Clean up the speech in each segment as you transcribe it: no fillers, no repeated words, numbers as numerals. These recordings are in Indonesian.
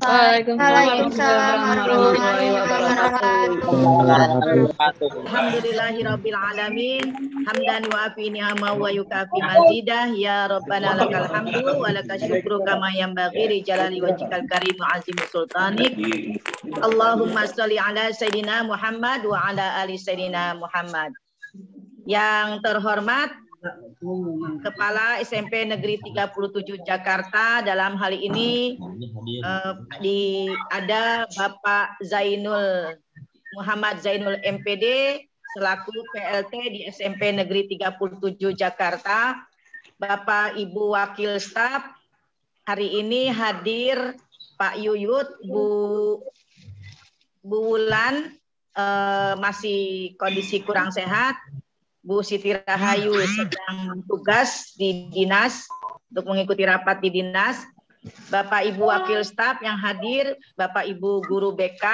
Waalaikumsalam warahmatullahi wabarakatuh. Alhamdulillahirabbil alamin. Hamdan wa afi ni'ama wa yukafi mazidah. Ya Rabbana lakal hamdu wa lakal syukru kama yanbaghi li jalali wajhikal karim wa azimi sultanik. Allahumma sholli ala Sayyidina Muhammad wa ala ali Sayyidina Muhammad. Yang terhormat Kepala SMP Negeri 37 Jakarta, dalam hal ini ada Bapak Muhammad Zainul MPD selaku PLT di SMP Negeri 37 Jakarta, Bapak Ibu Wakil Staf, hari ini hadir Pak Yuyut, Bu Wulan masih kondisi kurang sehat, Bu Siti Rahayu sedang tugas di dinas untuk mengikuti rapat di dinas, Bapak Ibu Wakil Staf yang hadir, Bapak Ibu Guru BK,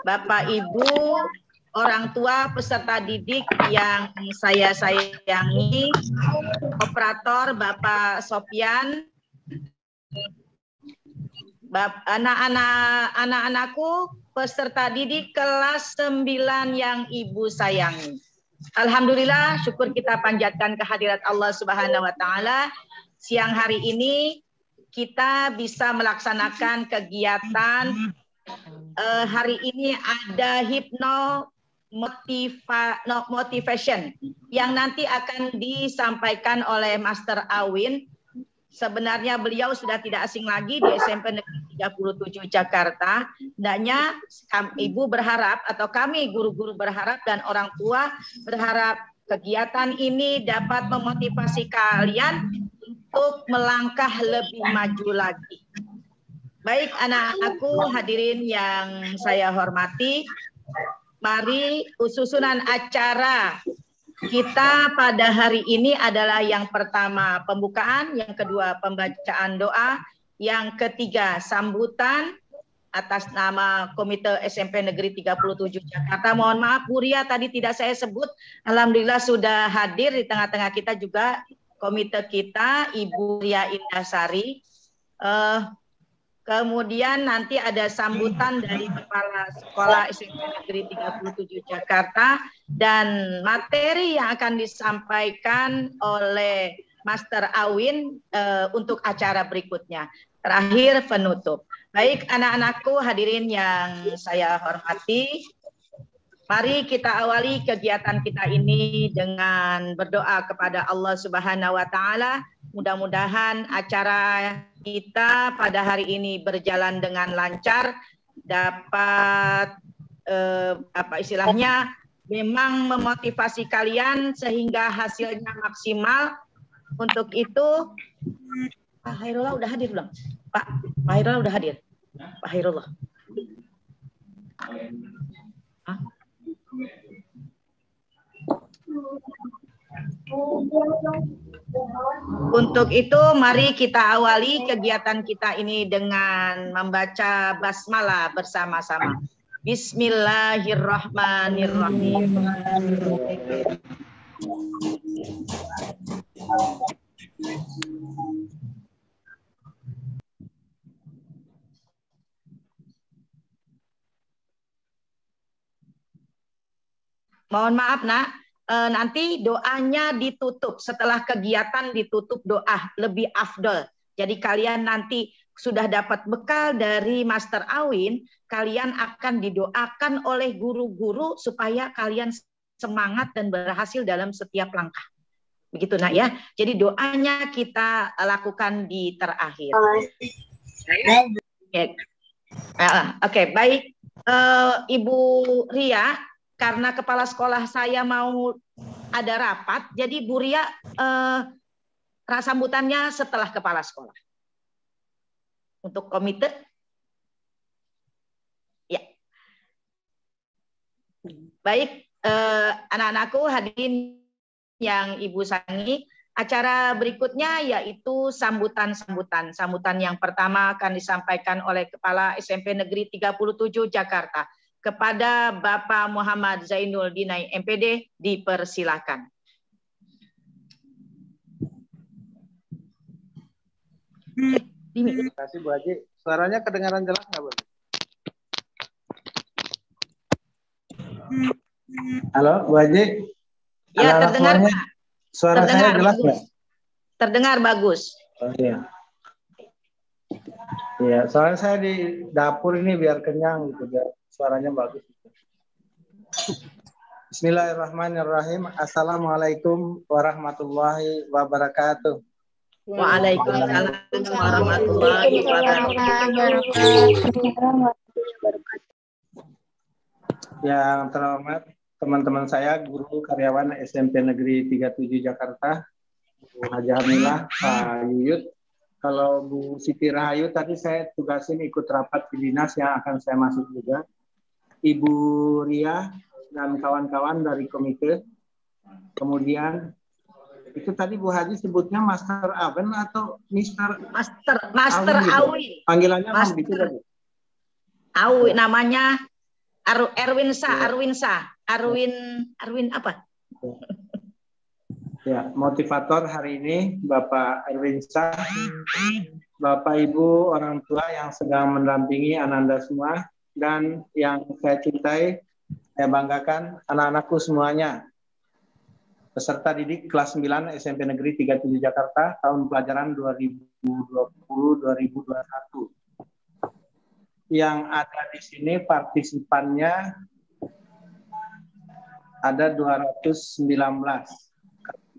Bapak Ibu orang tua peserta didik yang saya sayangi, operator Bapak Sopyan, anak-anakku peserta didik kelas 9 yang Ibu sayangi. Alhamdulillah, syukur kita panjatkan kehadirat Allah Subhanahu wa taala. Siang hari ini kita bisa melaksanakan kegiatan hari ini ada motivation yang nanti akan disampaikan oleh Master Awin. Sebenarnya beliau sudah tidak asing lagi di SMP Negeri 37 Jakarta. Hendaknya Ibu berharap atau kami guru-guru berharap dan orang tua berharap kegiatan ini dapat memotivasi kalian untuk melangkah lebih maju lagi. Baik anak-anakku hadirin yang saya hormati, mari susunan acara kita pada hari ini adalah yang pertama pembukaan, yang kedua pembacaan doa, yang ketiga sambutan atas nama Komite SMP Negeri 37 Jakarta. Mohon maaf Bu Ria tadi tidak saya sebut, alhamdulillah sudah hadir di tengah-tengah kita juga komite kita Ibu Ria Indasari. Kemudian nanti ada sambutan dari Kepala Sekolah SMP Negeri 37 Jakarta dan materi yang akan disampaikan oleh Master Awin untuk acara berikutnya. Terakhir penutup. Baik anak-anakku hadirin yang saya hormati, mari kita awali kegiatan kita ini dengan berdoa kepada Allah Subhanahu wa taala. Mudah-mudahan acara kita pada hari ini berjalan dengan lancar, dapat memang memotivasi kalian sehingga hasilnya maksimal. Untuk itu Pak Hairullah udah hadir belum? Pak Hairullah udah hadir? Pak Hairullah. Hah? Untuk itu mari kita awali kegiatan kita ini dengan membaca basmalah bersama-sama. Bismillahirrahmanirrahim. Mohon maaf nak, nanti doanya ditutup, setelah kegiatan ditutup doa, lebih afdol. Jadi kalian nanti sudah dapat bekal dari Master Awin, kalian akan didoakan oleh guru-guru supaya kalian semangat dan berhasil dalam setiap langkah. Begitu nak ya. Jadi doanya kita lakukan di terakhir. Oke, baik. Ibu Ria, karena kepala sekolah saya mau ada rapat, jadi Bu Ria sambutannya setelah kepala sekolah. Untuk komite, ya. Baik, anak-anakku hadirin yang Ibu sayangi, acara berikutnya yaitu sambutan-sambutan. Sambutan yang pertama akan disampaikan oleh Kepala SMP Negeri 37 Jakarta. Kepada Bapak Muhammad Zainul Dinai MPD, dipersilakan. Terima kasih Bu Haji. Suaranya kedengaran jelas nggak Bu? Halo Bu Haji. Ya, terdengar Pak. Suara terdengar saya jelas nggak? Terdengar bagus. Oh iya. Iya, soalnya saya di dapur ini biar kenyang gitu, biar suaranya bagus. Bismillahirrahmanirrahim. Assalamualaikum warahmatullahi wabarakatuh. Waalaikumsalam warahmatullahi wabarakatuh. Yang terhormat teman-teman saya, guru karyawan SMP Negeri 37 Jakarta, Bu Haja Hamilah, Pak Yuyut. Kalau Bu Siti Rahayu tadi saya tugasin ikut rapat di dinas yang akan saya masuk juga. Ibu Ria dan kawan-kawan dari komite. Kemudian itu tadi Bu Haji sebutnya Master Awen atau Mister Master Awi. Panggilannya Master gitu tadi. Awi namanya Arwin apa? Ya, motivator hari ini Bapak Erwin Shah, Bapak Ibu orang tua yang sedang mendampingi Ananda semua, dan yang saya cintai, saya banggakan anak-anakku semuanya. Peserta didik kelas 9 SMP Negeri 37 Jakarta tahun pelajaran 2020-2021. Yang ada di sini partisipannya ada 219.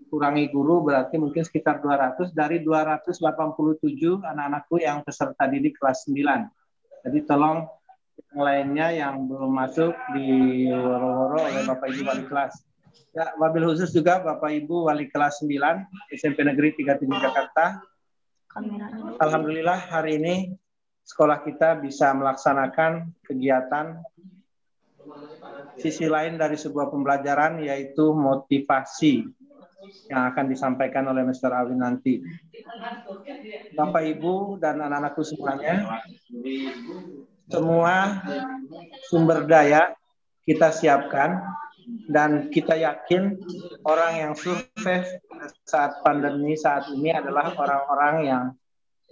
Kurangi guru berarti mungkin sekitar 200 dari 287 anak-anakku yang peserta didik kelas 9. Jadi tolong yang lainnya yang belum masuk di woro-woro oleh Bapak Ibu wali kelas. Ya, wabil khusus juga Bapak Ibu wali kelas 9 SMP Negeri 37 Jakarta. Alhamdulillah hari ini sekolah kita bisa melaksanakan kegiatan sisi lain dari sebuah pembelajaran, yaitu motivasi yang akan disampaikan oleh Mr. Awin nanti. Bapak Ibu dan anak-anakku semuanya, semua sumber daya kita siapkan dan kita yakin orang yang sukses saat pandemi saat ini adalah orang-orang yang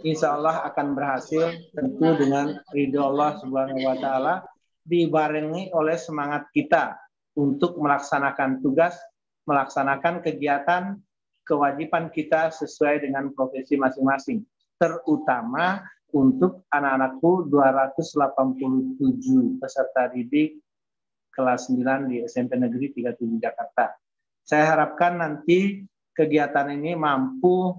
insya Allah akan berhasil, tentu dengan ridho Allah Subhanahu wa Ta'ala, dibarengi oleh semangat kita untuk melaksanakan tugas, melaksanakan kegiatan, kewajiban kita sesuai dengan profesi masing-masing. Terutama untuk anak-anakku 287 peserta didik kelas 9 di SMP Negeri 37 Jakarta. Saya harapkan nanti kegiatan ini mampu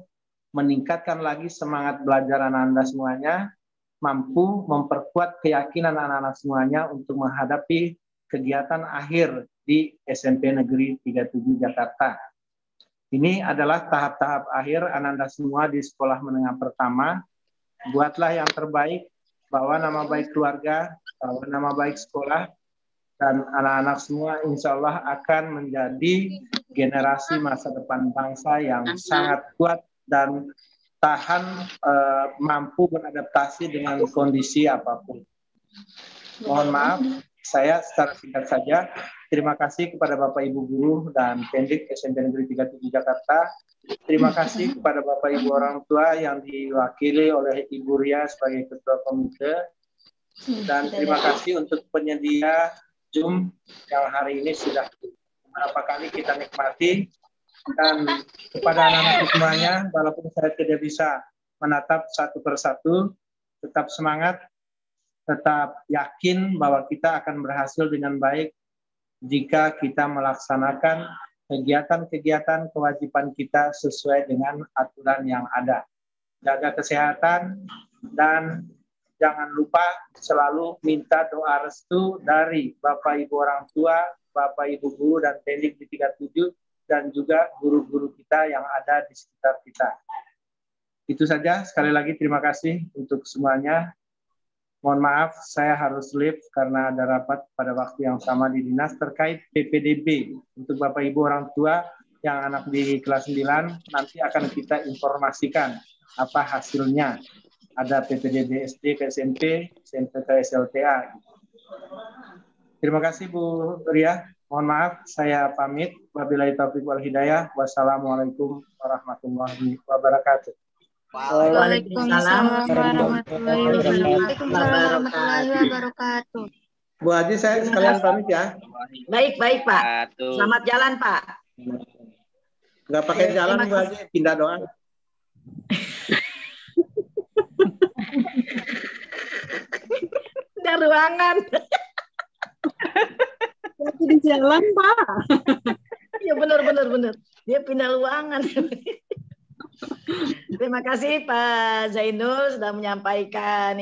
meningkatkan lagi semangat belajar Anda semuanya, mampu memperkuat keyakinan anak-anak semuanya untuk menghadapi kegiatan akhir di SMP Negeri 37 Jakarta. Ini adalah tahap-tahap akhir Anda semua di sekolah menengah pertama. Buatlah yang terbaik, bawa nama baik keluarga, bawa nama baik sekolah, dan anak-anak semua insya Allah akan menjadi generasi masa depan bangsa yang sangat kuat dan tahan, mampu beradaptasi dengan kondisi apapun. Mohon maaf, saya secara singkat saja. Terima kasih kepada Bapak Ibu Guru dan Pendik SMP Negeri 37 Jakarta. Terima kasih kepada Bapak Ibu orang tua yang diwakili oleh Ibu Ria sebagai Ketua Komite. Dan terima kasih untuk penyedia Zoom yang hari ini sudah beberapa kali kita nikmati. Dan kepada anak-anak semuanya, walaupun saya tidak bisa menatap satu persatu, tetap semangat, tetap yakin bahwa kita akan berhasil dengan baik jika kita melaksanakan kegiatan-kegiatan kewajiban kita sesuai dengan aturan yang ada. Jaga kesehatan dan jangan lupa selalu minta doa restu dari Bapak Ibu orang tua, Bapak Ibu guru dan Pendik di 37 dan juga guru-guru kita yang ada di sekitar kita. Itu saja, sekali lagi terima kasih untuk semuanya. Mohon maaf, saya harus leave karena ada rapat pada waktu yang sama di dinas terkait PPDB. Untuk Bapak Ibu orang tua yang anak di kelas 9, nanti akan kita informasikan apa hasilnya. Ada PPDB SD ke SMP, SMP ke SLTA. Terima kasih Bu Ria. Mohon maaf, saya pamit. Wabillahi taufiq wal hidayah. Wassalamualaikum warahmatullahi wabarakatuh. Waalaikumsalam warahmatullahi wabarakatuh. Bu Haji, saya sekalian pamit ya. Baik, Pak. Selamat jalan, Pak. Nggak pakai jalan, Bu Haji, pindah doang. Pindah ruangan. Lagi di jalan, Pak. Iya, benar. Dia pindah ruangan. Terima kasih Pak Zainul sudah menyampaikan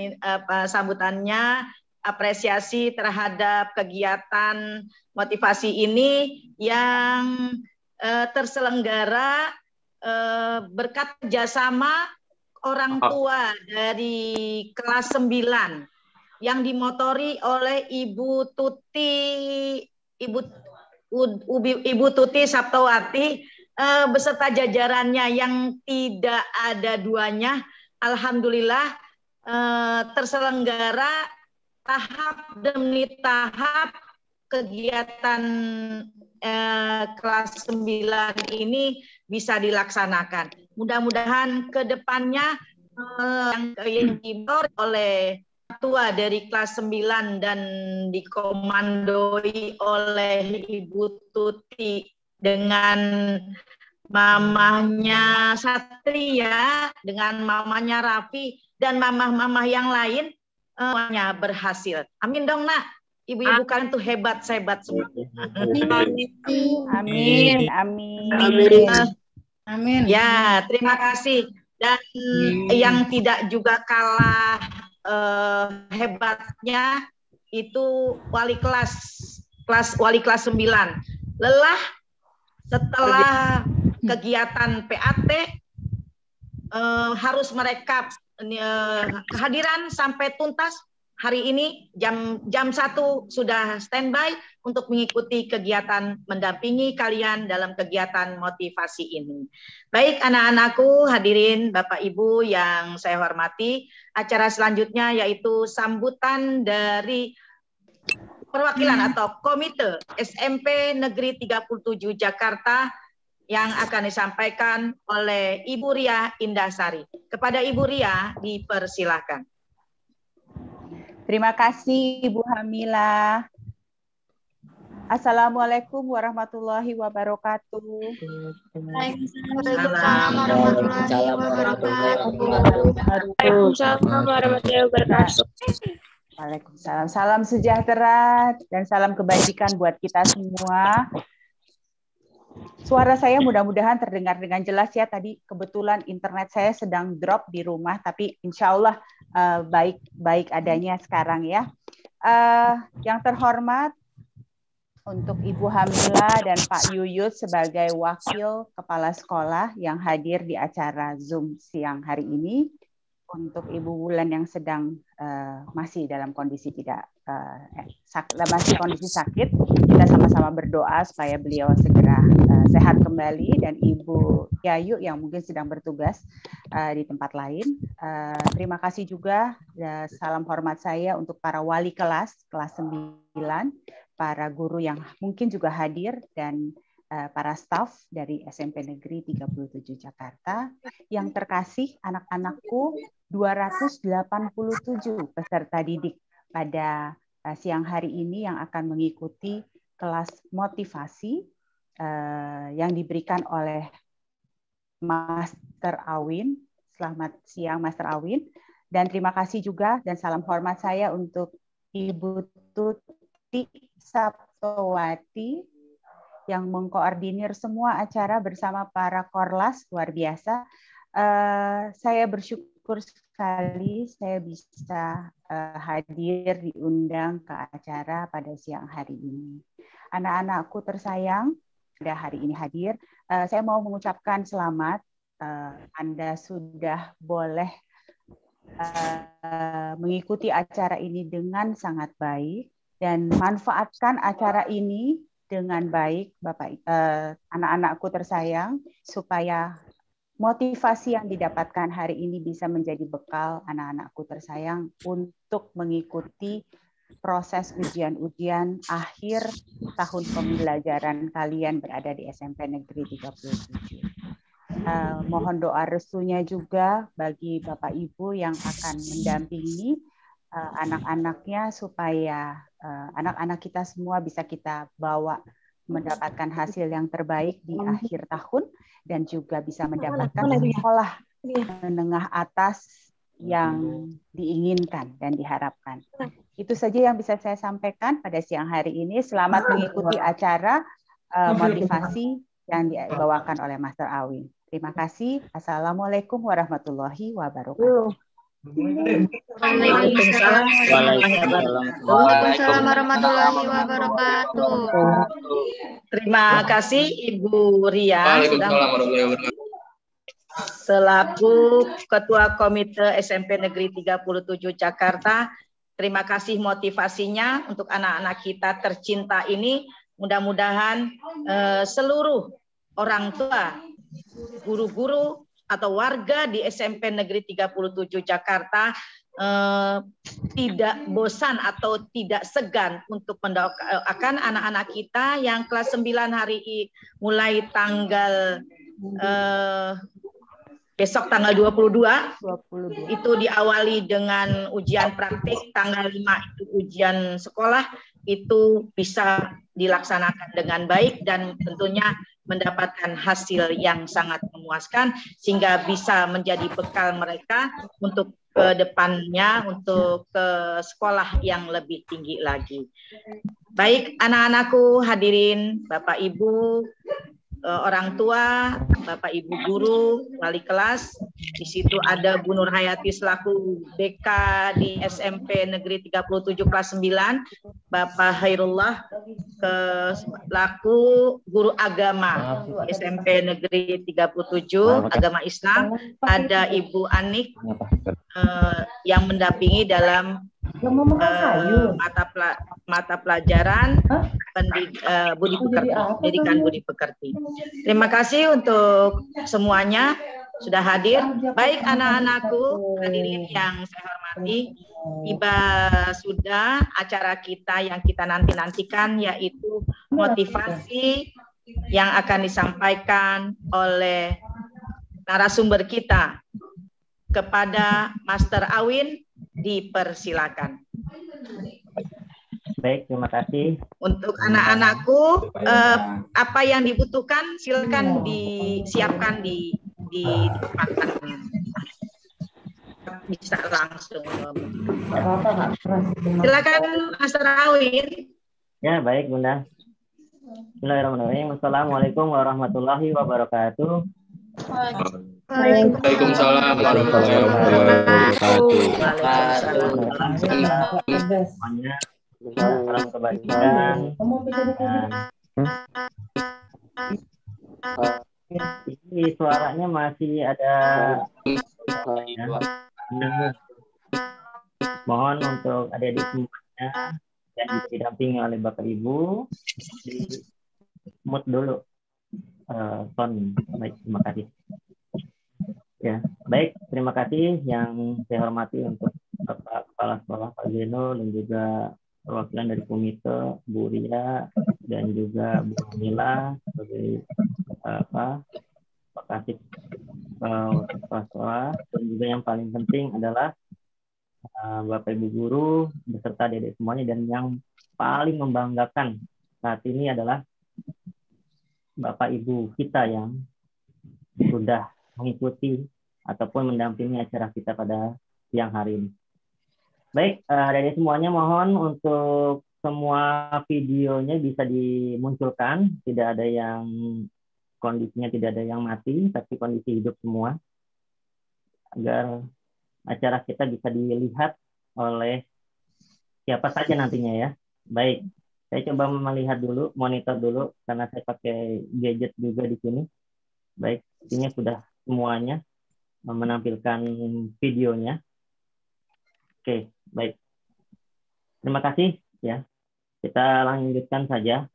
sambutannya, apresiasi terhadap kegiatan motivasi ini yang terselenggara berkat kerjasama orang tua dari kelas 9 yang dimotori oleh Ibu Tuti Saptowati beserta jajarannya yang tidak ada duanya. Alhamdulillah terselenggara tahap demi tahap kegiatan kelas 9 ini bisa dilaksanakan. Mudah-mudahan ke depannya yang dibor oleh ketua dari kelas 9 dan dikomandoi oleh Ibu Tuti dengan mamahnya Satria, dengan mamanya Raffi, dan mamah-mamah yang lain, semuanya berhasil. Amin dong, Nak. Ibu-ibu kalian tuh hebat semua. Amin. Ya, terima kasih. Dan yang tidak juga kalah hebatnya itu wali kelas 9. Lelah setelah kegiatan PAT harus merekap kehadiran sampai tuntas. Hari ini jam 1 sudah standby untuk mengikuti kegiatan mendampingi kalian dalam kegiatan motivasi ini. Baik anak-anakku, hadirin Bapak Ibu yang saya hormati, acara selanjutnya yaitu sambutan dari perwakilan atau komite SMP Negeri 37 Jakarta yang akan disampaikan oleh Ibu Ria Indasari. Kepada Ibu Ria dipersilahkan. Terima kasih Ibu Hamila. Assalamualaikum warahmatullahi wabarakatuh. Waalaikumsalam warahmatullahi wabarakatuh. Waalaikumsalam. Salam sejahtera dan salam kebajikan buat kita semua. Suara saya mudah-mudahan terdengar dengan jelas ya. Tadi kebetulan internet saya sedang drop di rumah, tapi insya Allah baik adanya sekarang ya. Yang terhormat untuk Ibu Hamila dan Pak Yuyut sebagai wakil kepala sekolah yang hadir di acara Zoom siang hari ini. Untuk Ibu Wulan yang sedang masih dalam kondisi masih kondisi sakit, kita sama-sama berdoa supaya beliau segera sehat kembali, dan Ibu Yayu yang mungkin sedang bertugas di tempat lain. Terima kasih juga, salam hormat saya untuk para wali kelas 9, para guru yang mungkin juga hadir, dan para staf dari SMP Negeri 37 Jakarta. Yang terkasih anak-anakku 287 peserta didik pada siang hari ini yang akan mengikuti kelas motivasi yang diberikan oleh Master Awin. Selamat siang Master Awin. Dan terima kasih juga dan salam hormat saya untuk Ibu Tuti Saptowati yang mengkoordinir semua acara bersama para korlas, luar biasa. Saya bersyukur sekali saya bisa hadir diundang ke acara pada siang hari ini. Anak-anakku tersayang, pada hari ini hadir. Saya mau mengucapkan selamat. Anda sudah boleh mengikuti acara ini dengan sangat baik, dan manfaatkan acara ini dengan baik, Bapak, anak-anakku tersayang, supaya motivasi yang didapatkan hari ini bisa menjadi bekal anak-anakku tersayang untuk mengikuti proses ujian-ujian akhir tahun pembelajaran kalian berada di SMP Negeri 37. Mohon doa restunya juga bagi Bapak Ibu yang akan mendampingi anak-anaknya supaya anak-anak kita semua bisa kita bawa mendapatkan hasil yang terbaik di akhir tahun dan juga bisa mendapatkan sekolah menengah atas yang diinginkan dan diharapkan. Itu saja yang bisa saya sampaikan pada siang hari ini. Selamat mengikuti acara motivasi yang dibawakan oleh Master Awin. Terima kasih. Assalamualaikum warahmatullahi wabarakatuh. Waalaikumsalam. Waalaikumsalam warahmatullahi wabarakatuh. Terima kasih Ibu Ria sudah selaku Ketua Komite SMP Negeri 37 Jakarta. Terima kasih motivasinya untuk anak-anak kita tercinta ini. Mudah-mudahan seluruh orang tua, guru-guru atau warga di SMP Negeri 37 Jakarta tidak bosan atau tidak segan untuk mendoakan anak-anak kita yang kelas 9 hari ini mulai tanggal besok tanggal 22 itu diawali dengan ujian praktik, tanggal 5 itu ujian sekolah, itu bisa dilaksanakan dengan baik dan tentunya mendapatkan hasil yang sangat memuaskan sehingga bisa menjadi bekal mereka untuk ke depannya, untuk ke sekolah yang lebih tinggi lagi. Baik anak-anakku, hadirin Bapak Ibu, orang tua, Bapak Ibu guru, wali kelas. Di situ ada Bu Nur Hayati selaku BK di SMP Negeri 37 kelas 9, Bapak Hairullah selaku guru agama SMP Negeri 37 agama Islam, ada Ibu Anik yang mendampingi dalam mata pelajaran budi pekerti, pendidikan budi pekerti. Terima kasih untuk semuanya sudah hadir. Baik anak-anakku, hadirin yang saya hormati, tiba sudah acara kita yang kita nantikan yaitu motivasi yang akan disampaikan oleh narasumber kita kepada Master Awin. Dipersilakan. Baik, terima kasih. Untuk anak-anakku, apa yang dibutuhkan silakan disiapkan di depan. Bisa langsung. Silakan Master Awin. Ya, baik Bunda. Bismillahirrahmanirrahim. Assalamualaikum warahmatullahi wabarakatuh. Waalaikumsalam warahmatullahi wabarakatuh. Semuanya, salam kebajikan. Ini suaranya masih ada. Mohon untuk adik-adik semuanya yang didampingi oleh Bapak Ibu di mute dulu. Baik, terima kasih. Ya, baik, terima kasih yang saya hormati untuk Bapak Kepala Sekolah Pak Zeno dan juga perwakilan dari komite Bu Ria dan juga Bu Mila sebagai Pak Kasih Kepala Sekolah, dan juga yang paling penting adalah Bapak Ibu guru beserta adik-adik semuanya, dan yang paling membanggakan saat ini adalah Bapak Ibu kita yang sudah mengikuti ataupun mendampingi acara kita pada siang hari ini. Baik, dari semuanya mohon untuk semua videonya bisa dimunculkan, tidak ada yang kondisinya tidak ada yang mati, tapi kondisi hidup semua, agar acara kita bisa dilihat oleh siapa saja nantinya ya. Baik, saya coba melihat dulu, monitor dulu, karena saya pakai gadget juga di sini. Baik, ini sudah semuanya menampilkan videonya. Oke, baik. Terima kasih ya. Kita lanjutkan saja.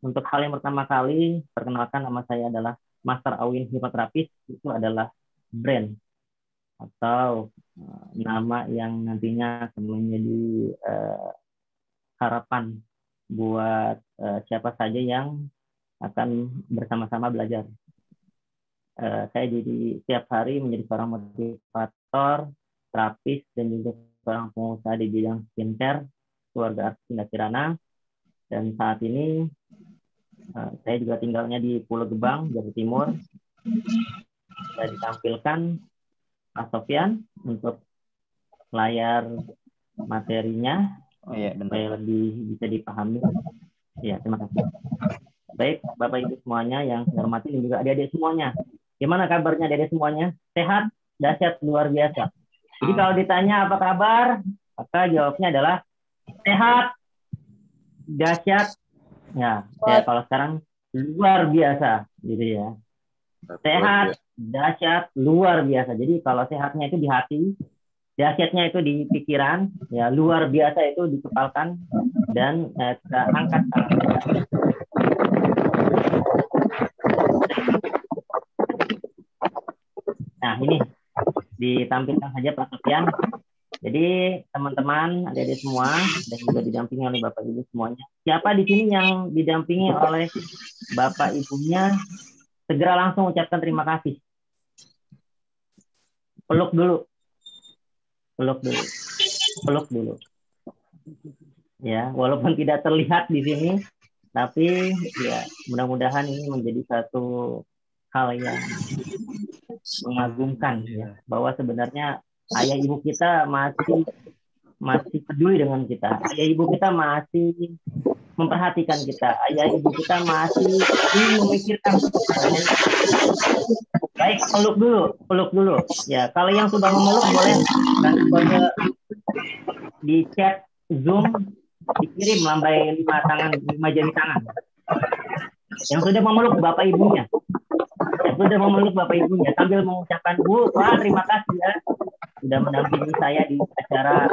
Untuk hal yang pertama kali, perkenalkan, nama saya adalah Master Awin Hipnoterapis. Itu adalah brand atau nama yang nantinya akan menjadi harapan buat siapa saja yang akan bersama-sama belajar. Saya jadi setiap hari menjadi seorang motivator, terapis, dan juga seorang pengusaha di bidang skincare, keluarga Arsi Tindak Kirana. Dan saat ini saya juga tinggalnya di Pulau Gebang, Jawa Timur. Saya ditampilkan Pak Sofyan untuk layar materinya, supaya lebih bisa dipahami. Ya, terima kasih. Baik, Bapak Ibu semuanya yang saya hormati dan juga adik-adik semuanya. Gimana kabarnya adik-adik semuanya? Sehat, dahsyat, luar biasa. Jadi kalau ditanya apa kabar, maka jawabnya adalah sehat, dahsyat, ya kalau sekarang luar biasa, gitu ya. Sehat, dahsyat, luar biasa. Jadi kalau sehatnya itu di hati, dahsyatnya itu di pikiran, ya luar biasa itu dikepalkan dan kita angkat tangan. Nah, ini ditampilkan saja Pak Sofyan. Jadi teman-teman, adik-adik semua, dan juga didampingi oleh Bapak Ibu semuanya. Siapa di sini yang didampingi oleh Bapak Ibunya, segera langsung ucapkan terima kasih. Peluk dulu. Peluk dulu. Peluk dulu. Ya, walaupun tidak terlihat di sini, tapi ya mudah-mudahan ini menjadi satu hal yang mengagumkan, ya, bahwa sebenarnya ayah ibu kita masih peduli dengan kita, ayah ibu kita masih memperhatikan kita, ayah ibu kita masih ingin memikirkan. Baik, peluk dulu. Ya, kalau yang sudah memeluk boleh kode di chat Zoom dikirim lambai 5 jari tangan. Yang sudah memeluk Bapak Ibunya. Sudah memeluk Bapak Ibunya sambil mengucapkan, Bu, wah terima kasih ya sudah mendampingi saya di acara.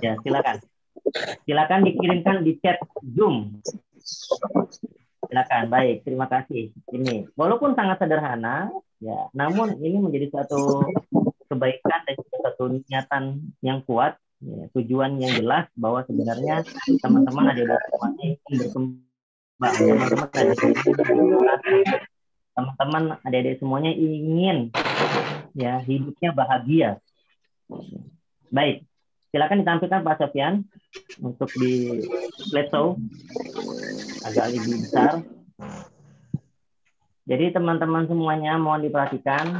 Ya, silakan dikirimkan di chat Zoom. Silakan. Baik, terima kasih. Ini walaupun sangat sederhana, ya, namun ini menjadi suatu kebaikan dan suatu niatan yang kuat, ya, tujuan yang jelas bahwa sebenarnya teman-teman ada semuanya ingin berkembang. Teman-teman adik-adik semuanya ingin, ya, hidupnya bahagia. Baik, silakan ditampilkan Pak Sofyan untuk di slideshow agak lebih besar. Jadi teman-teman semuanya mohon diperhatikan,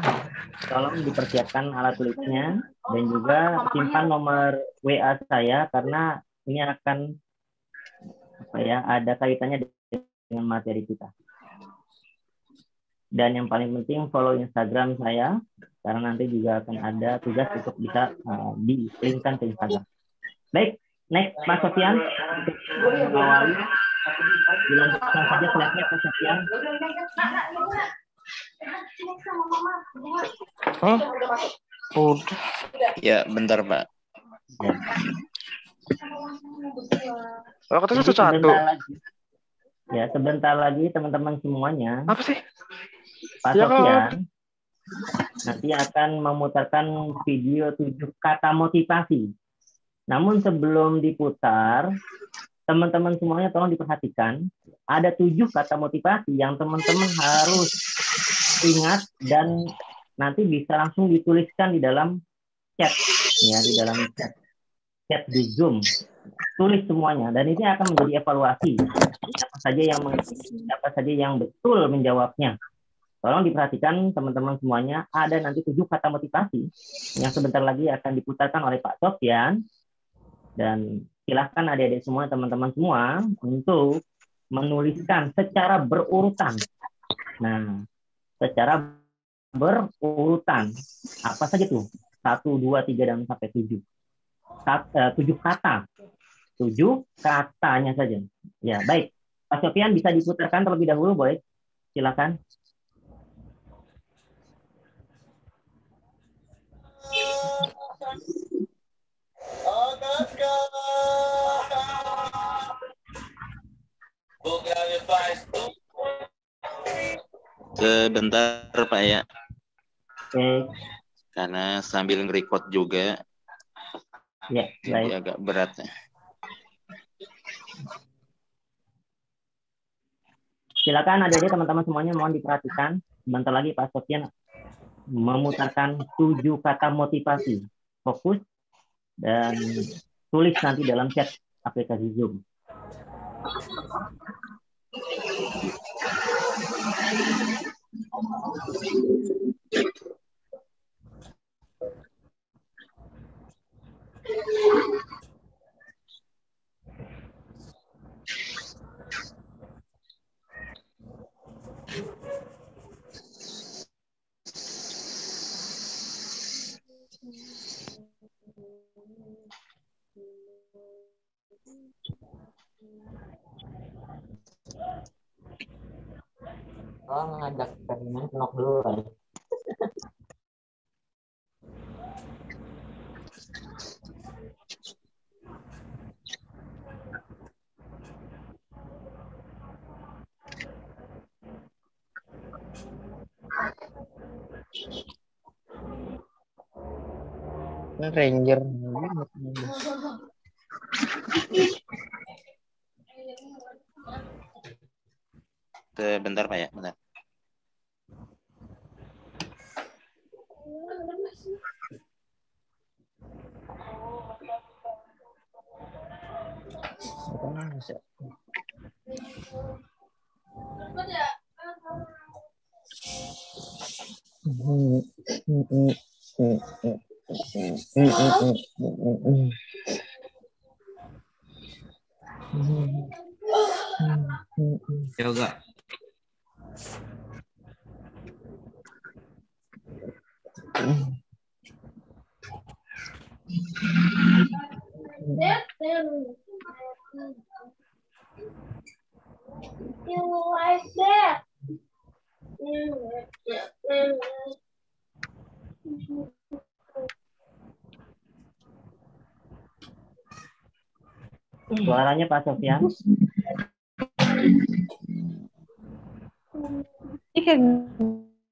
tolong dipersiapkan alat tulisnya dan juga simpan nomor WA saya karena ini akan ada kaitannya dengan materi kita. Dan yang paling penting follow Instagram saya karena nanti juga akan ada tugas untuk bisa di-linkkan ke Instagram. Baik, next Mas Sofyan untuk mengawali, dilanjutkan saja slide-nya Mas Sofyan. Oh, udah. Ya, bentar Pak. Oh, satu. Ya, sebentar lagi teman-teman semuanya. Apa sih? Pak Sofyan nanti akan memutarkan video 7 kata motivasi. Namun sebelum diputar, teman-teman semuanya tolong diperhatikan. Ada 7 kata motivasi yang teman-teman harus ingat dan nanti bisa langsung dituliskan di dalam chat, ya, di dalam chat di Zoom. Tulis semuanya dan ini akan menjadi evaluasi siapa saja yang betul menjawabnya. Tolong diperhatikan teman-teman semuanya, ada nanti 7 kata motivasi yang sebentar lagi akan diputarkan oleh Pak Sofyan, dan silahkan adik-adik semua, teman-teman semua untuk menuliskan secara berurutan. Nah, secara berurutan apa saja tuh? 1, 2, 3 dan sampai 7. 7 kata. 7 katanya saja. Ya, baik. Pak Sofyan bisa diputarkan terlebih dahulu, boleh? Silakan. Sebentar Pak ya. Oke. Karena sambil nge-record juga. Ya, jadi baik. agak berat. Silakan adik-adik teman-teman semuanya mohon diperhatikan. Sebentar lagi Pak Sofian memutarkan 7 kata motivasi. Fokus dan tulis nanti dalam chat aplikasi Zoom. Oh, ngajak Ferdinand kenok dulu kan. Ranger. Bentar Pak ya, bentar. Yoga. You like that? Suaranya Pak Sofian.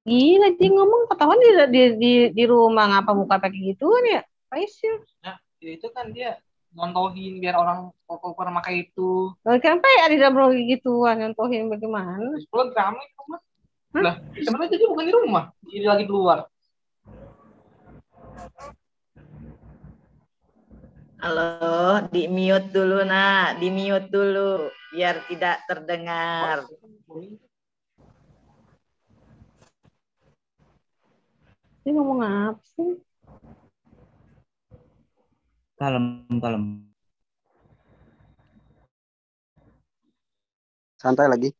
Gila dia ngomong ketahuan di rumah ngapa muka pakai gituan ya? Aisyah. Nah, itu kan dia nontohin biar orang pernah makai itu. Kenapa ya ada dalam gituan nontohin bagaimana? Pulang ramai di rumah. Lah, sebenarnya dia bukan di rumah, dia lagi keluar. Halo, di-mute dulu nak, di-mute dulu biar tidak terdengar. Dia ngomong apa sih? Kalem. Santai lagi.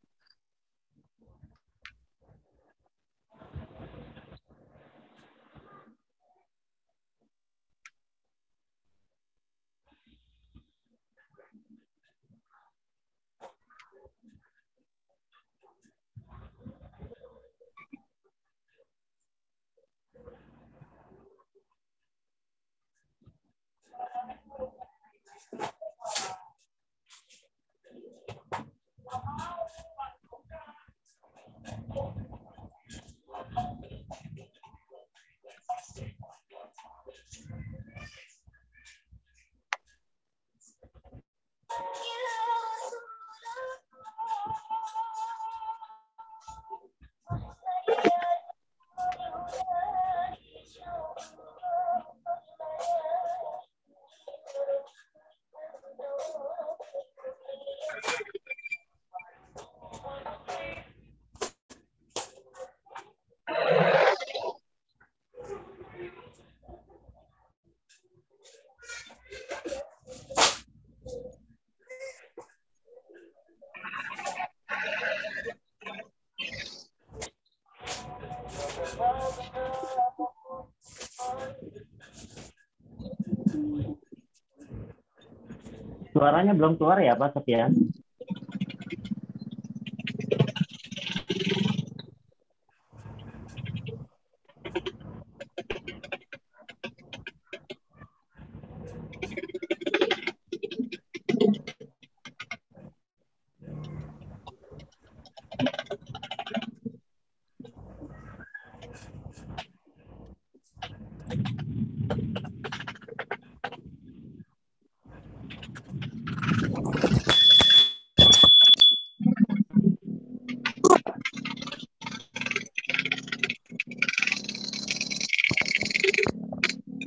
Suaranya belum keluar ya Pak Sofian?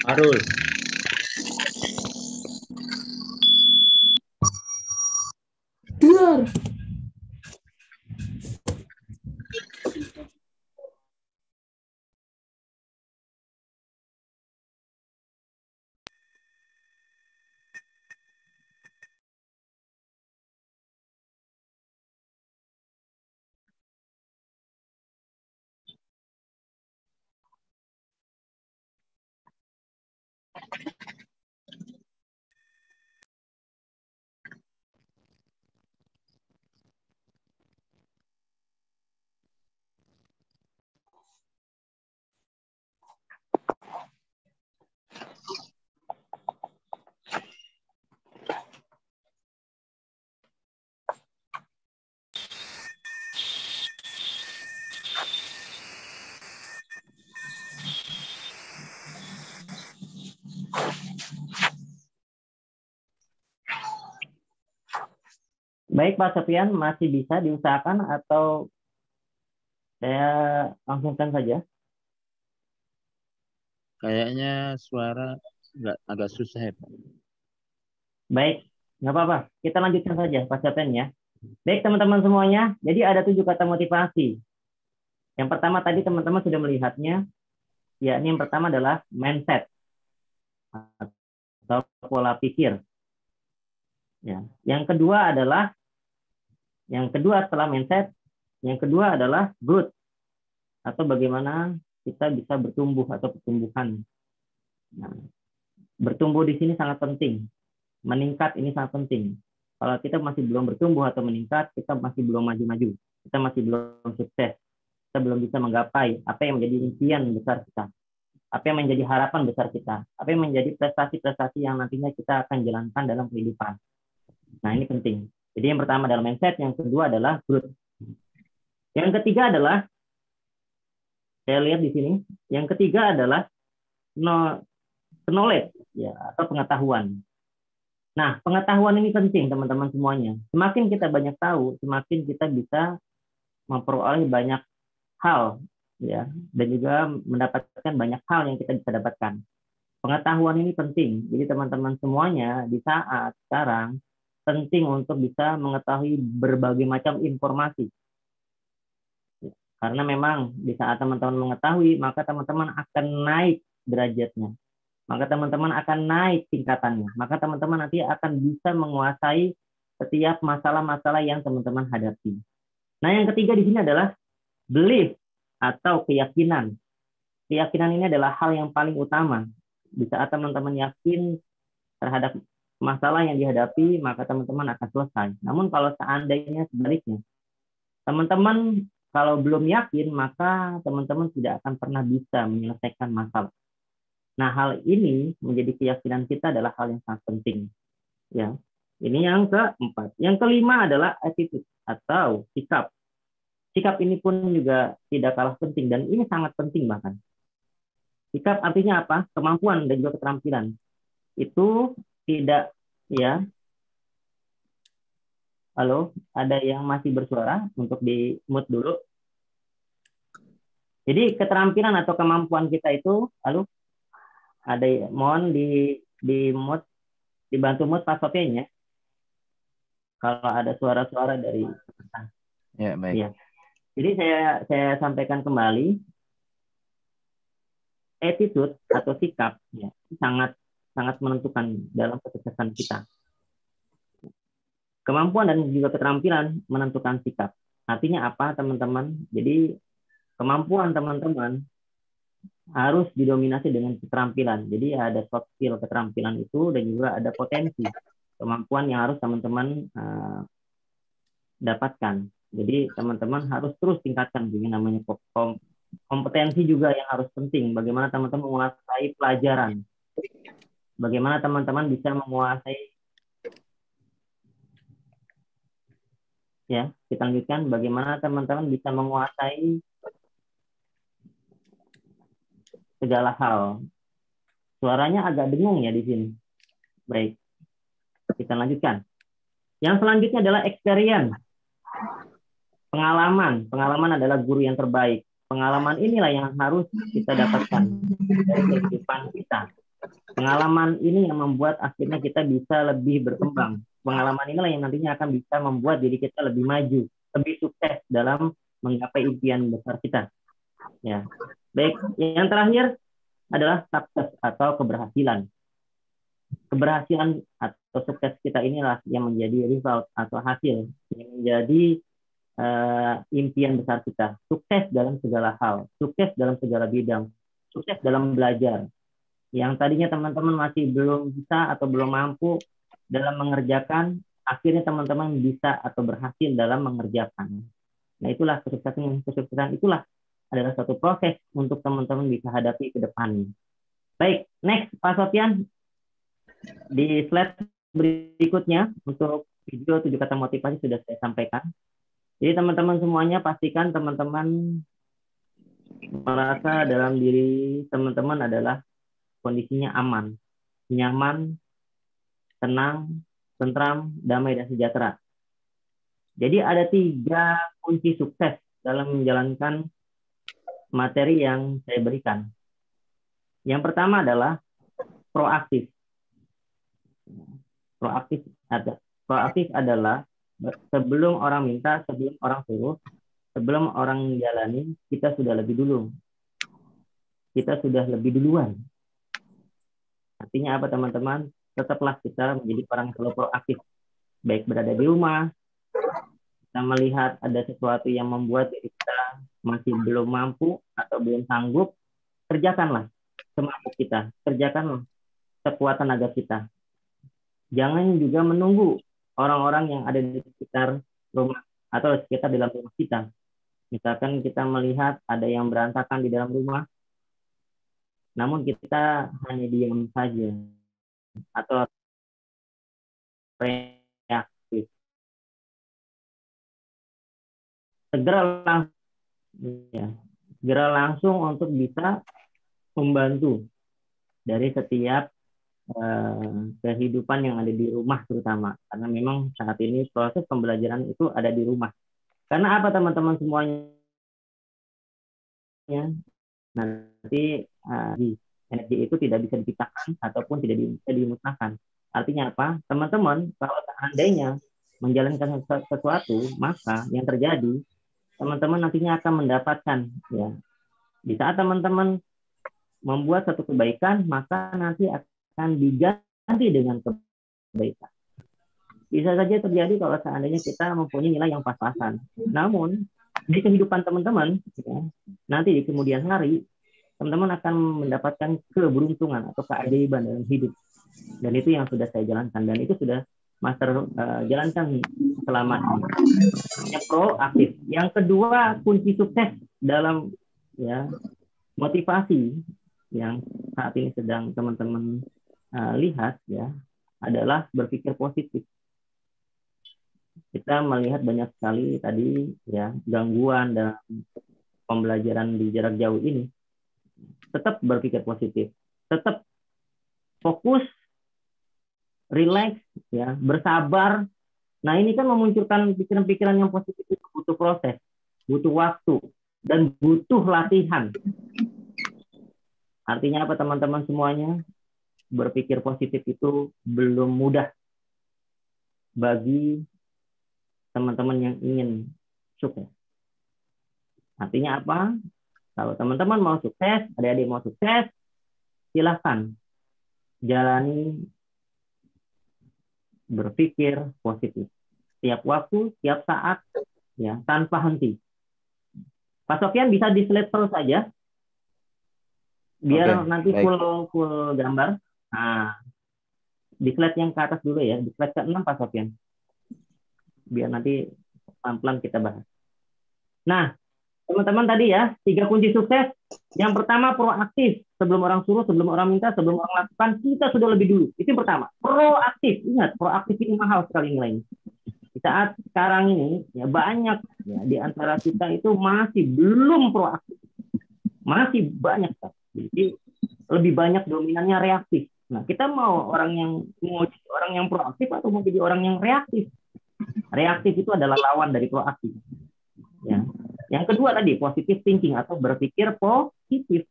Arul. Duar. Baik Pak Sofian, masih bisa diusahakan atau saya langsungkan saja? Kayaknya suara agak susah ya, Pak. Baik, nggak apa-apa. Kita lanjutkan saja Pak Sofian ya. Baik teman-teman semuanya, jadi ada 7 kata motivasi. Yang pertama tadi teman-teman sudah melihatnya, yakni yang pertama adalah mindset atau pola pikir. Ya. Yang kedua setelah mindset, yang kedua adalah growth atau bagaimana kita bisa bertumbuh atau pertumbuhan. Nah, bertumbuh di sini sangat penting, meningkat ini sangat penting. Kalau kita masih belum bertumbuh atau meningkat, kita masih belum maju-maju, kita masih belum sukses, kita belum bisa menggapai apa yang menjadi impian besar kita, apa yang menjadi harapan besar kita, apa yang menjadi prestasi-prestasi yang nantinya kita akan jalankan dalam kehidupan. Nah, ini penting. Jadi yang pertama adalah mindset, yang kedua adalah growth. Yang ketiga adalah, saya lihat di sini, yang ketiga adalah knowledge, ya, atau pengetahuan. Nah, pengetahuan ini penting teman-teman semuanya. Semakin kita banyak tahu, semakin kita bisa memperoleh banyak hal, ya, dan juga mendapatkan banyak hal yang kita bisa dapatkan. Pengetahuan ini penting. Jadi teman-teman semuanya di saat sekarang penting untuk bisa mengetahui berbagai macam informasi. Karena memang di saat teman-teman mengetahui, maka teman-teman akan naik derajatnya. Maka teman-teman akan naik tingkatannya. Maka teman-teman nanti akan bisa menguasai setiap masalah-masalah yang teman-teman hadapi. Nah, yang ketiga di sini adalah belief atau keyakinan. Keyakinan ini adalah hal yang paling utama. Di saat teman-teman yakin terhadap masalah yang dihadapi, maka teman-teman akan selesai. Namun kalau seandainya sebaliknya, teman-teman kalau belum yakin, maka teman-teman tidak akan pernah bisa menyelesaikan masalah. Nah, hal ini menjadi keyakinan kita adalah hal yang sangat penting. Ya, ini yang keempat. Yang kelima adalah attitude atau sikap. Sikap ini pun juga tidak kalah penting dan ini sangat penting bahkan. Sikap artinya apa? Kemampuan dan juga keterampilan. Itu tidak, ya. Halo, ada yang masih bersuara untuk di mute dulu. Jadi keterampilan atau kemampuan kita itu, halo, ada, mohon di mute, dibantu mute Pak Sofian ya. Kalau ada suara-suara dari ya, baik. Ya. Jadi saya sampaikan kembali, attitude atau sikap ya sangat menentukan dalam kesuksesan kita. Kemampuan dan juga keterampilan menentukan sikap. Artinya apa, teman-teman? Jadi kemampuan teman-teman harus didominasi dengan keterampilan. Jadi ada soft skill keterampilan itu dan juga ada potensi kemampuan yang harus teman-teman dapatkan. Jadi teman-teman harus terus tingkatkan dengan namanya kompetensi juga yang harus penting. Bagaimana teman-teman menguasai pelajaran. Bagaimana teman-teman bisa menguasai, ya, kita lanjutkan, bagaimana teman-teman bisa menguasai segala hal. Suaranya agak dengung ya di sini. Baik, kita lanjutkan. Yang selanjutnya adalah experience. Pengalaman. Pengalaman adalah guru yang terbaik. Pengalaman inilah yang harus kita dapatkan dari kehidupan kita. Pengalaman ini yang membuat akhirnya kita bisa lebih berkembang. Pengalaman inilah yang nantinya akan bisa membuat diri kita lebih maju, lebih sukses dalam menggapai impian besar kita. Ya. Baik, yang terakhir adalah sukses atau keberhasilan. Keberhasilan atau sukses kita inilah yang menjadi result atau hasil, yang menjadi impian besar kita. Sukses dalam segala hal, sukses dalam segala bidang, sukses dalam belajar. Yang tadinya teman-teman masih belum bisa atau belum mampu dalam mengerjakan, akhirnya teman-teman bisa atau berhasil dalam mengerjakan. Nah, itulah kesuksesan itulah adalah suatu proses untuk teman-teman bisa hadapi ke depannya. Baik, next Pak Sofyan. Di slide berikutnya untuk video 7 kata motivasi sudah saya sampaikan. Jadi teman-teman semuanya pastikan teman-teman merasa dalam diri teman-teman adalah kondisinya aman, nyaman, tenang, tentram, damai, dan sejahtera. Jadi ada 3 kunci sukses dalam menjalankan materi yang saya berikan. Yang pertama adalah proaktif. Proaktif adalah sebelum orang minta, sebelum orang suruh, sebelum orang jalani, kita sudah lebih dulu. Kita sudah lebih duluan. Artinya apa teman-teman? Tetaplah kita menjadi orang yang selalu proaktif. Baik berada di rumah, kita melihat ada sesuatu yang membuat diri kita masih belum mampu atau belum sanggup, kerjakanlah semampu kita. Kerjakanlah sekuat tenaga kita. Jangan juga menunggu orang-orang yang ada di sekitar rumah atau sekitar dalam rumah kita. Misalkan kita melihat ada yang berantakan di dalam rumah, namun kita hanya diam saja atau reaktif. Segera langsung untuk bisa membantu dari setiap kehidupan yang ada di rumah terutama. Karena memang saat ini proses pembelajaran itu ada di rumah. Karena apa teman-teman semuanya? Nanti energi itu tidak bisa diciptakan ataupun tidak bisa dimusnahkan. Artinya apa? Teman-teman, kalau seandainya menjalankan sesuatu, maka yang terjadi, teman-teman nantinya akan mendapatkan, ya. Di saat teman-teman membuat satu kebaikan, maka nanti akan diganti dengan kebaikan. Bisa saja terjadi kalau seandainya kita mempunyai nilai yang pas-pasan. Namun, di kehidupan teman-teman, ya, nanti di kemudian hari, teman-teman akan mendapatkan keberuntungan atau keajaiban dalam hidup. Dan itu yang sudah saya jalankan. Dan itu sudah Master jalankan selama ini. Proaktif. Yang kedua, kunci sukses dalam ya motivasi yang saat ini sedang teman-teman lihat ya adalah berpikir positif. Kita melihat banyak sekali tadi ya gangguan dalam pembelajaran di jarak jauh ini. Tetap berpikir positif, tetap fokus, relax, ya, bersabar. Nah ini kan memunculkan pikiran-pikiran yang positif itu butuh proses, butuh waktu, dan butuh latihan. Artinya apa teman-teman semuanya? Berpikir positif itu belum mudah bagi teman-teman yang ingin sukses. Artinya apa? Kalau teman-teman mau sukses, adik-adik mau sukses, silahkan jalani berpikir positif. Setiap waktu, setiap saat, ya tanpa henti. Pak Sofyan bisa di slide terus saja, biar nanti full gambar. Nah, di slide yang ke atas dulu ya, di slide ke-6 Pak Sofyan. Biar nanti pelan-pelan kita bahas. Nah, teman-teman tadi ya, 3 kunci sukses. Yang pertama proaktif. Sebelum orang suruh, sebelum orang minta, sebelum orang lakukan, kita sudah lebih dulu. Itu yang pertama. Proaktif. Ingat, proaktif ini mahal sekali nilainya. Di saat sekarang ini, ya banyak ya, di antara kita itu masih belum proaktif. Masih banyak. Jadi lebih banyak dominannya reaktif. Nah, kita mau jadi orang yang proaktif atau mau jadi orang yang reaktif? Reaktif itu adalah lawan dari proaktif. Ya. Yang kedua tadi positive thinking atau berpikir positif.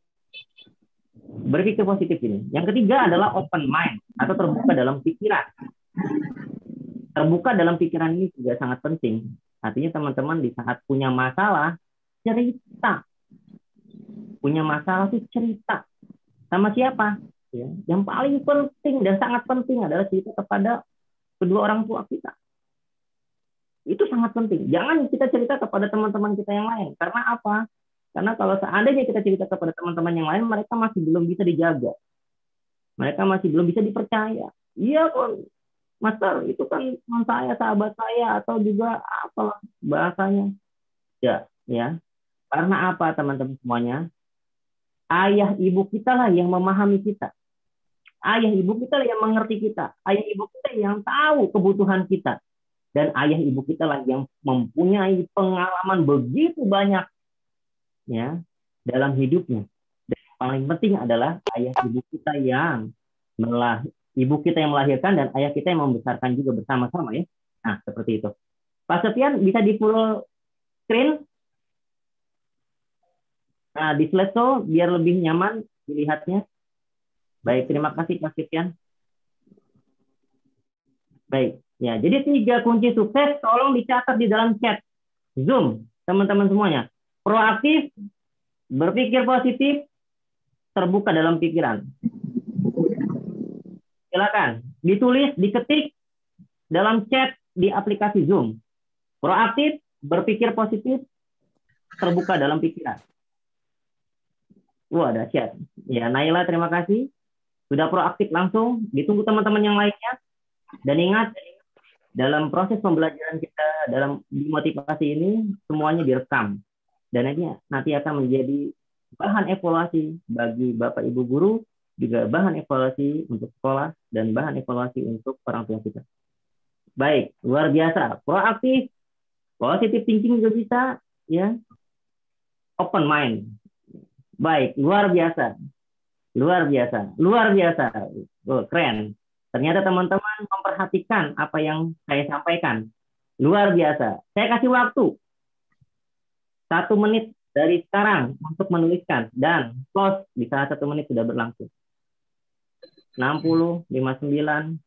Berpikir positif ini. Yang ketiga adalah open mind atau terbuka dalam pikiran. Terbuka dalam pikiran ini juga sangat penting. Artinya teman-teman di saat punya masalah, cerita. Punya masalah itu cerita. Sama siapa? Ya. Yang paling penting dan sangat penting adalah cerita kepada kedua orang tua kita. Itu sangat penting. Jangan kita cerita kepada teman-teman kita yang lain. Karena apa? Karena kalau seandainya kita cerita kepada teman-teman yang lain, mereka masih belum bisa dijaga. Mereka masih belum bisa dipercaya. Iya kok, Master, itu kan teman saya, sahabat saya, atau juga apa bahasanya. Ya. Karena apa, teman-teman semuanya? Ayah ibu kita lah yang memahami kita. Ayah ibu kita lah yang mengerti kita. Ayah ibu kita yang tahu kebutuhan kita. Dan ayah ibu kita lah yang mempunyai pengalaman begitu banyak ya dalam hidupnya. Dan yang paling penting adalah ayah ibu kita yang melahirkan dan ayah kita yang membesarkan juga bersama-sama ya. Nah, seperti itu. Pak Sofian bisa di full screen? Nah, di slideshow biar lebih nyaman dilihatnya. Baik, terima kasih Pak Sofian. Baik. Ya, jadi 3 kunci sukses tolong dicatat di dalam chat Zoom, teman-teman semuanya. Proaktif, berpikir positif, terbuka dalam pikiran. Silakan ditulis, diketik dalam chat di aplikasi Zoom. Proaktif, berpikir positif, terbuka dalam pikiran. Wah, dahsyat. Ya, Naila terima kasih. Sudah proaktif langsung, ditunggu teman-teman yang lainnya. Dan ingat, dalam proses pembelajaran kita dalam motivasi ini semuanya direkam dan ini nanti akan menjadi bahan evaluasi bagi Bapak Ibu guru, juga bahan evaluasi untuk sekolah dan bahan evaluasi untuk orang tua kita. Baik, luar biasa, proaktif, positive thinking juga bisa, ya, open mind. Baik, luar biasa, oh, keren. Ternyata teman-teman memperhatikan apa yang saya sampaikan. Luar biasa. Saya kasih waktu 1 menit dari sekarang untuk menuliskan. Dan close di saat 1 menit sudah berlangsung. 60, 59,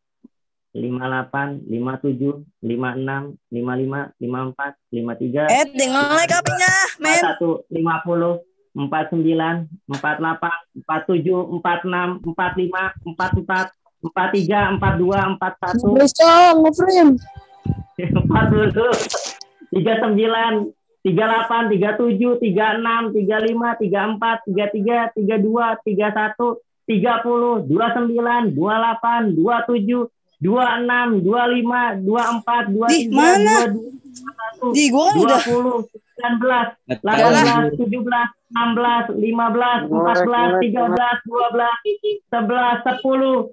58, 57, 56, 55, 54, 53. Dengan like apinya, men. 41, 50, 49, 48, 47, 46, 45, 44, 43, 42, 41, 40, 39, 38, 37, 36, 35, 34, 33, 32, 31, 30, 29, 28, 27, 26, 25, 24, 23, 22, 20, 19, 18, 17, 16, 15, 14, 13, 12, 11, 10,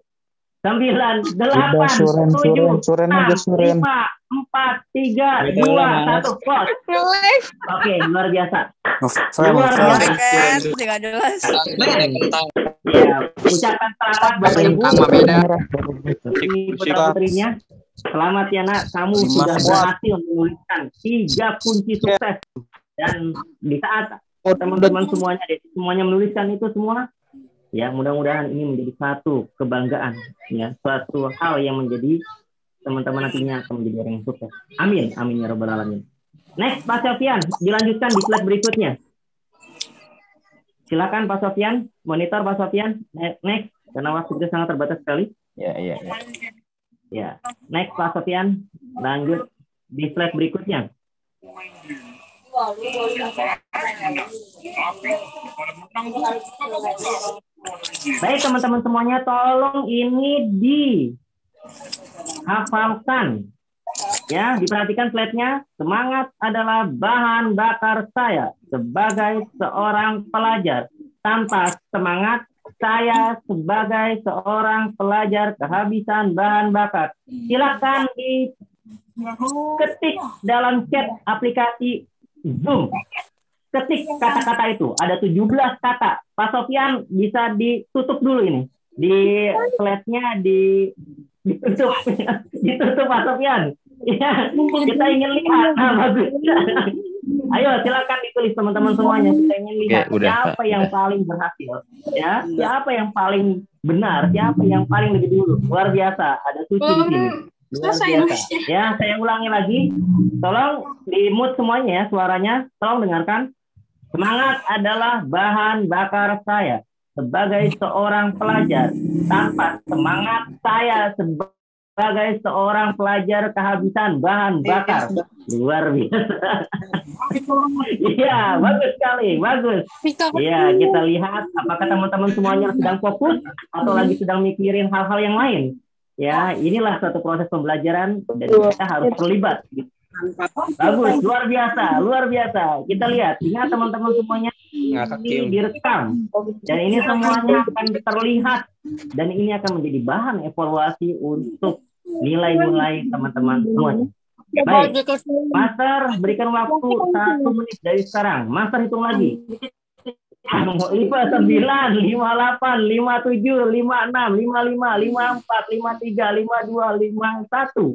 9, 8, 7, 6, 5, 4, 3, 2, 1, close. Oke, luar biasa. Luar biasa. Ya, ucapan selamat Bapak Ibu. Putra-putrinya. Selamat ya nak, kamu sudah berhasil menuliskan 3 kunci sukses. Dan di saat teman-teman semuanya menuliskan itu semua, ya mudah-mudahan ini menjadi satu kebanggaan, ya suatu hal yang menjadi teman-teman nantinya akan menjadi orang yang sukses. Amin, amin ya robbal alamin. Next, Pak Sofian, dilanjutkan di slide berikutnya. Silakan Pak Sofian, monitor Pak Sofian. Next, karena waktu kita sangat terbatas sekali. Ya, next Pak Sofian, lanjut di slide berikutnya. Baik teman-teman semuanya, tolong ini dihafalkan. Ya, diperhatikan slide-nya. Semangat adalah bahan bakar saya sebagai seorang pelajar. Tanpa semangat, saya sebagai seorang pelajar kehabisan bahan bakar. Silakan diketik dalam chat aplikasi Zoom. Ketik kata-kata itu. Ada 17 kata. Pak Sofian bisa ditutup dulu ini. Di slide-nya ditutup. Ditutup Pak Sofian. Ya, kita ingin lihat. Nah, bagus. Ayo silakan ditulis teman-teman semuanya. Kita ingin lihat udah, siapa yang paling berhasil, ya, siapa yang paling benar, siapa yang paling lebih dulu. Luar biasa. Ada Suci di sini. Luar biasa. Ya, saya ulangi lagi. Tolong di mute semuanya ya suaranya. Tolong dengarkan. Semangat adalah bahan bakar saya sebagai seorang pelajar. Tanpa semangat saya sebagai seorang pelajar kehabisan bahan bakar. Luar biasa. Iya, bagus sekali, bagus. Iya, kita lihat apakah teman-teman semuanya sedang fokus atau lagi sedang mikirin hal-hal yang lain. Ya, inilah satu proses pembelajaran dan kita harus terlibat. Bagus, luar biasa, luar biasa. Kita lihat, ingat teman-teman semuanya ini direkam dan ini semuanya akan terlihat dan ini akan menjadi bahan evaluasi untuk nilai-nilai teman-teman semuanya. Baik, Master berikan waktu 1 menit dari sekarang. Master hitung lagi. 5, 9, 58, 57, 56, 55, 54, 53, 52, 51.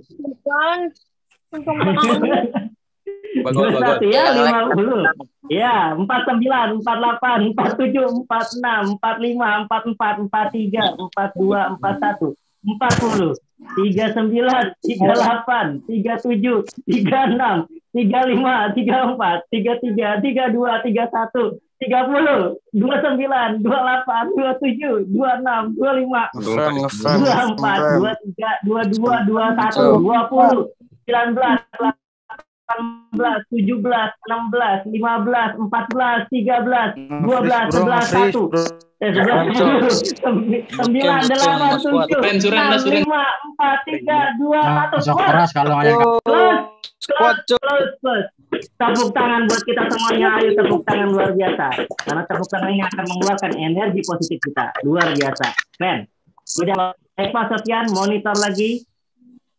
Bagus. Ya, 50. Ya, 49, 48, 47, 46, 45, 44, 43, 42, 41, 40, 39, 38, 37, 36, 35, 34, 33, 32, 31, 30, 29, 28, 27, 26, 25, 24, 23, 22, 21, 20, 19, 18, 17, 16, 15, 14, 13, 12, 11, 1. 9, 8, 7, 6, 5, 4, 3, 2, 1. Keras kalau Close. Tepuk tangan buat kita semuanya. Ayo tepuk tangan, luar biasa. Karena tepuk tangan ini akan mengeluarkan energi positif kita. Luar biasa. Keren. Udah, Pak Sofian, monitor lagi.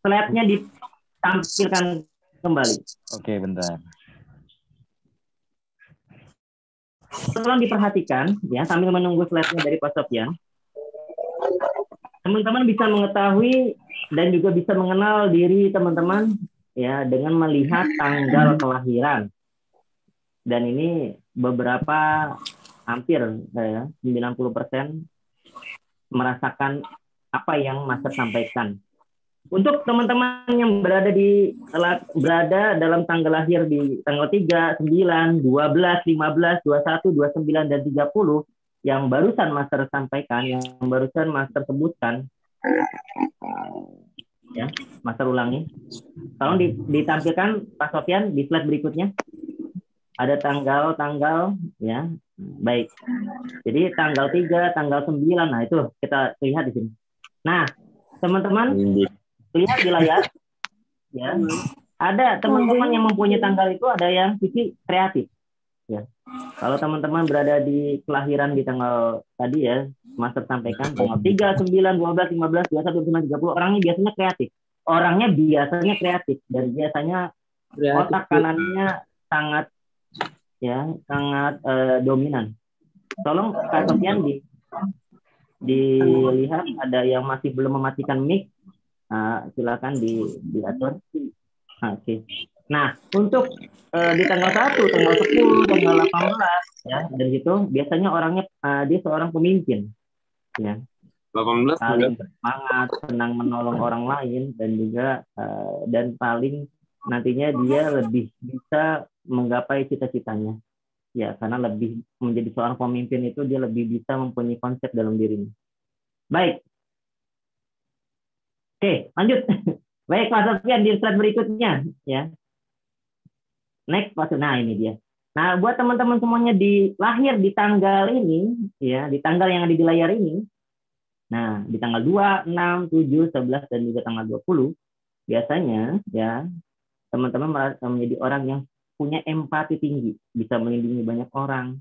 Slide-nya ditampilkan kembali. Oke, bentar. Tolong diperhatikan ya sambil menunggu slide-nya dari Pak Sofian. Teman-teman bisa mengetahui dan juga bisa mengenal diri teman-teman ya dengan melihat tanggal kelahiran. Dan ini beberapa hampir 90% merasakan apa yang Master sampaikan. Untuk teman-teman yang berada dalam tanggal lahir di tanggal 3, 9, 12, 15, 21, 29, dan 30 yang barusan Master sampaikan, yang barusan Master sebutkan, ya, Master ulangi. Tolong ditampilkan Pak Sofian di slide berikutnya. Ada tanggal-tanggal, ya, baik. Jadi tanggal 3, tanggal 9, nah itu kita lihat di sini. Nah, teman-teman lihat di layar, ya, ada teman-teman yang mempunyai tanggal itu ada yang sisi kreatif, ya. Kalau teman-teman berada di kelahiran di tanggal tadi ya, Master sampaikan tanggal 3, 9, 12, 15, 21, 29, 30, orangnya biasanya kreatif. Orangnya biasanya kreatif dan biasanya otak kanannya sangat dominan. Tolong Kak Sofian dilihat ada yang masih belum mematikan mic. Silakan diatur. Oke. Nah, untuk di tanggal 1, tanggal 10, tanggal 18 ya, dan gitu biasanya orangnya dia seorang pemimpin. Ya. 18 paling bersemangat, senang menolong orang lain dan juga dan paling nantinya dia lebih bisa menggapai cita-citanya. Ya, karena lebih menjadi seorang pemimpin itu dia lebih bisa mempunyai konsep dalam dirinya. Baik. Oke, lanjut. Baik, Pak Sofian di slide berikutnya, ya. Next, Pak. Nah, ini dia. Nah, buat teman-teman semuanya lahir di tanggal ini, ya, di tanggal yang ada di layar ini. Nah, di tanggal 2, 6, 7, 11 dan juga tanggal 20, biasanya ya, teman-teman menjadi orang yang punya empati tinggi, bisa melindungi banyak orang,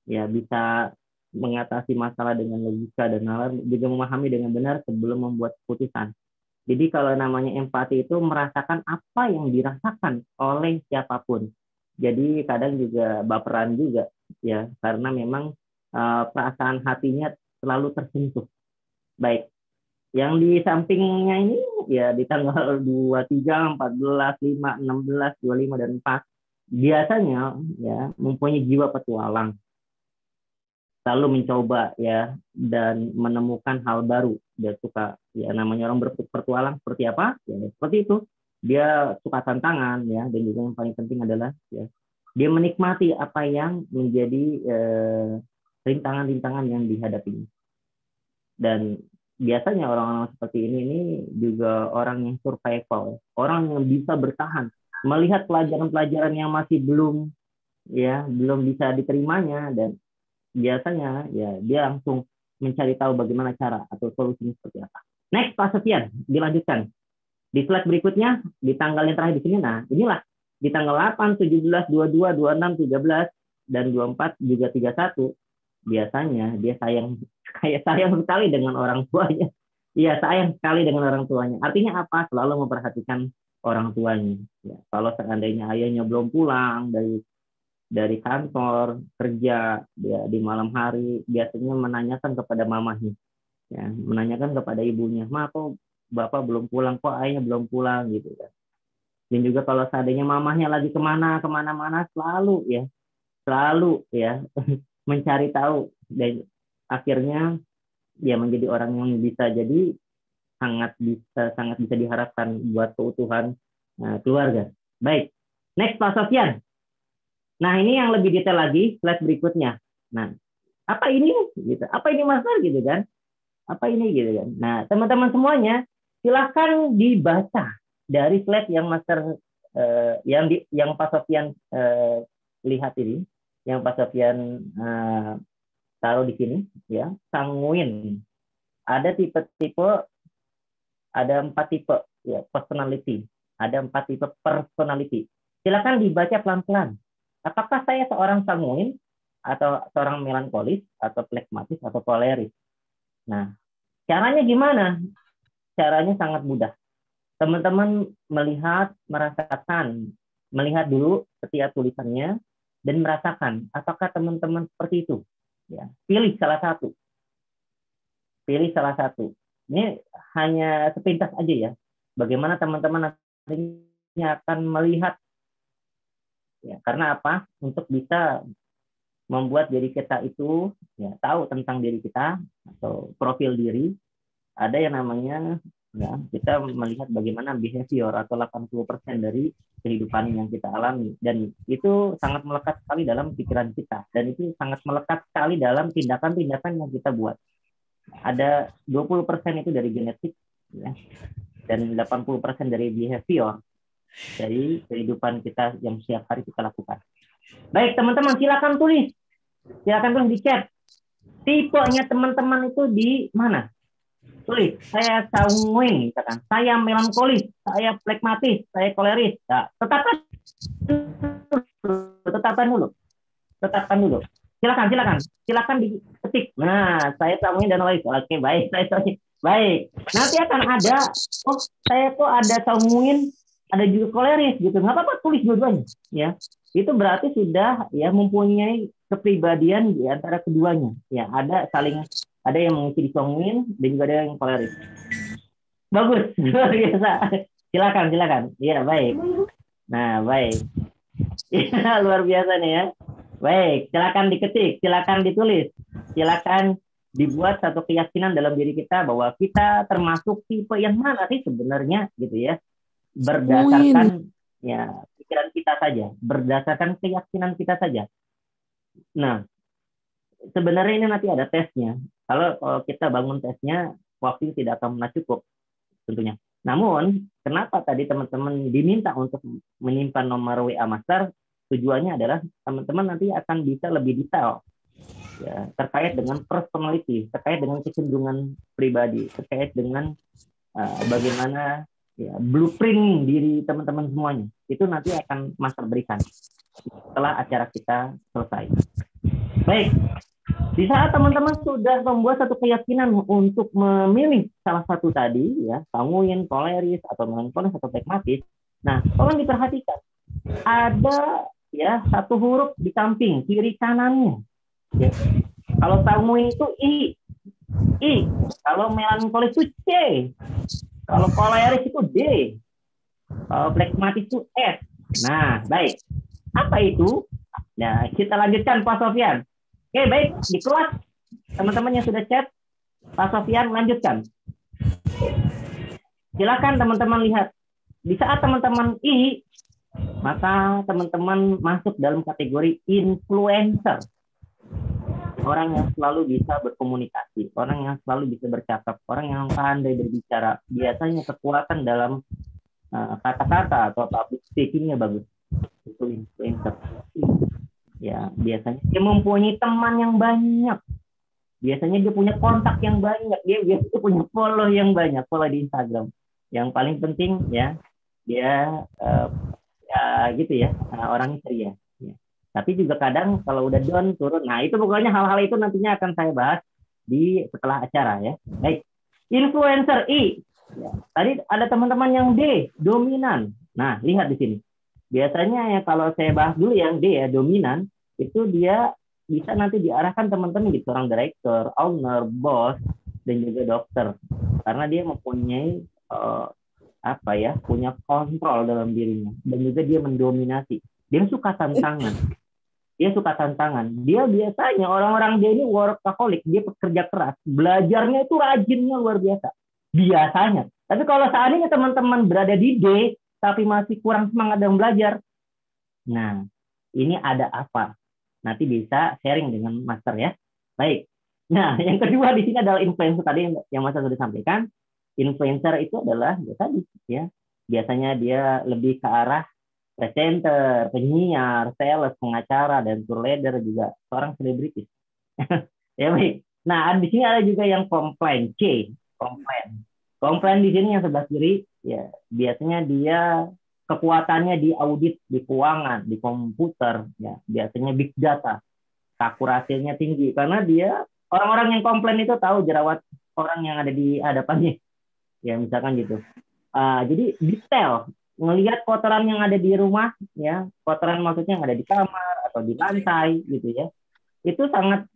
ya, bisa mengatasi masalah dengan logika dan juga memahami dengan benar sebelum membuat keputusan. Jadi kalau namanya empati itu merasakan apa yang dirasakan oleh siapapun. Jadi kadang juga baperan juga, ya, karena memang perasaan hatinya selalu tersentuh. Baik, yang di sampingnya ini ya di tanggal 23, 14, 5, 16, 25 dan 4 biasanya ya mempunyai jiwa petualang, selalu mencoba ya dan menemukan hal baru. Dia suka ya, namanya orang berpetualang seperti apa? Ya seperti itu. Dia suka tantangan ya, dan juga yang paling penting adalah ya dia menikmati apa yang menjadi rintangan-rintangan yang dihadapinya. Dan biasanya orang-orang seperti ini juga orang yang survival, orang yang bisa bertahan, melihat pelajaran-pelajaran yang masih belum bisa diterimanya, dan biasanya ya dia langsung mencari tahu bagaimana cara atau solusinya seperti apa. Next, Pak Sofian, dilanjutkan. Di slide berikutnya, di tanggal yang terakhir di sini, nah inilah di tanggal 8, 17, 22, 26, 13, dan 24 juga 31, biasanya dia sayang sekali dengan orang tuanya. Iya, sayang sekali dengan orang tuanya. Artinya apa? Selalu memperhatikan orang tuanya. Ya, kalau seandainya ayahnya belum pulang dari kantor kerja dia di malam hari, biasanya menanyakan kepada mamahnya, ya, menanyakan kepada ibunya, "Ma, kok bapak belum pulang? Kok ayahnya belum pulang?" gitu kan. Dan juga kalau seandainya mamahnya lagi kemana-mana, selalu ya mencari tahu, dan akhirnya dia menjadi orang yang bisa jadi sangat bisa diharapkan buat keutuhan keluarga. Baik, next Pak Sofian. Nah ini yang lebih detail lagi, slide berikutnya. Nah apa ini gitu? Apa ini Master gitu kan? Apa ini gitu kan? Nah teman-teman semuanya silahkan dibaca dari slide yang Master yang Pak Sofian lihat ini, yang Pak Sofian taruh di sini ya, sanguin. Ada tipe-tipe, ada 4 tipe ya personality, ada 4 tipe personality. Silakan dibaca pelan-pelan. Apakah saya seorang sanguin atau seorang melankolis atau flekmatis atau koleris? Nah, caranya gimana? Caranya sangat mudah. Teman-teman melihat dulu setiap tulisannya dan merasakan apakah teman-teman seperti itu. Ya, pilih salah satu. Ini hanya sepintas aja ya. Bagaimana teman-teman nantinya akan melihat. Ya, karena apa? Untuk bisa membuat diri kita itu ya tahu tentang diri kita atau profil diri. Ada yang namanya ya, kita melihat bagaimana behavior atau 80% dari kehidupan yang kita alami, dan itu sangat melekat sekali dalam pikiran kita, dan itu sangat melekat sekali dalam tindakan-tindakan yang kita buat. Ada 20% itu dari genetik ya, dan 80% dari behavior, dari kehidupan kita yang setiap hari kita lakukan. Baik teman-teman, silakan tulis di chat. Tipenya teman-teman itu di mana? Tulis, saya sanguin, misalkan. Saya melankolis, saya flekmatis, saya koleris. Nah, tetapkan dulu. Silakan diketik. Nah, saya sanguin dan koleris. Oke, baik, saya sanguin. Baik. Nanti akan ada, oh, saya kok ada sanguin, ada juga koleris gitu. Nggak apa-apa, tulis dua-duanya. Ya, itu berarti sudah ya mempunyai kepribadian di antara keduanya. Ya, ada yang mengisi di sanguin dan juga ada yang koleris. Bagus, luar biasa. Silakan. Iya, baik. Nah, baik. Ya, luar biasa nih ya. Baik, silakan diketik, silakan ditulis, silakan dibuat satu keyakinan dalam diri kita bahwa kita termasuk tipe yang mana sih sebenarnya gitu ya. Berdasarkan ya pikiran kita saja, berdasarkan keyakinan kita saja. Nah, sebenarnya ini nanti ada tesnya. Kalau kita bangun tesnya, waktu tidak akan pernah cukup tentunya. Namun, kenapa tadi teman-teman diminta untuk menyimpan nomor WA Master? Tujuannya adalah teman-teman nanti akan bisa lebih detail ya, terkait dengan personality, terkait dengan kecenderungan pribadi, terkait dengan bagaimana ya, blueprint diri teman-teman semuanya. Itu nanti akan Master berikan setelah acara kita selesai. Baik. Di saat teman-teman sudah membuat satu keyakinan untuk memilih salah satu tadi, ya, sanguin, koleris, atau melankolis, atau flekmatis, nah, tolong diperhatikan. Ada ya satu huruf di samping, kiri kanannya. Ya. Kalau sanguin itu I. Kalau melankolis itu C. Kalau koleris itu D. Kalau flekmatis itu S. Nah, baik. Apa itu? Nah, kita lanjutkan Pak Sofyan. Oke, baik. Di kelas, teman-teman yang sudah chat, Pak Sofyan lanjutkan. Silakan teman-teman lihat. Di saat teman-teman I, maka teman-teman masuk dalam kategori influencer. Orang yang selalu bisa berkomunikasi, orang yang selalu bisa bercakap, orang yang pandai berbicara. Biasanya kekuatan dalam kata-kata atau public speaking-nya bagus. Itu influencer. Ya, biasanya dia mempunyai teman yang banyak. Biasanya dia punya kontak yang banyak. Dia biasanya punya follow yang banyak, follow di Instagram. Yang paling penting ya, dia gitu ya, orangnya ceria. Ya. Tapi juga kadang kalau udah down turun. Nah, itu pokoknya hal-hal itu nantinya akan saya bahas di setelah acara ya. Baik. Influencer I. Ya. Tadi ada teman-teman yang D, dominan. Nah, lihat di sini. Biasanya ya kalau saya bahas dulu yang D ya, dominan, itu dia bisa nanti diarahkan teman-teman di seorang direktur, owner, bos, dan juga dokter. Karena dia mempunyai punya kontrol dalam dirinya, dan juga dia mendominasi. Dia suka tantangan. Dia biasanya orang-orang dia ini workaholic, dia pekerja keras, belajarnya itu rajinnya luar biasa. Biasanya. Tapi kalau seandainya teman-teman berada di D, tapi masih kurang semangat dalam belajar, nah ini ada apa? Nanti bisa sharing dengan master ya. Baik. Nah, yang kedua di sini adalah influencer tadi yang master sudah sampaikan. Influencer itu adalah tadi ya, biasanya dia lebih ke arah presenter, penyiar, sales, pengacara, dan tour leader, juga seorang selebritis. Ya baik. Nah, di sini ada juga yang komplain, C, komplain. Komplain di sini yang sebelah kiri, ya biasanya dia kekuatannya di audit, di keuangan, di komputer, ya biasanya big data, akurasinya tinggi, karena dia orang-orang yang komplain itu tahu jerawat orang yang ada di hadapannya. Ya misalkan gitu. Jadi detail, ngelihat kotoran yang ada di rumah, ya kotoran maksudnya yang ada di kamar atau di lantai gitu ya, itu sangat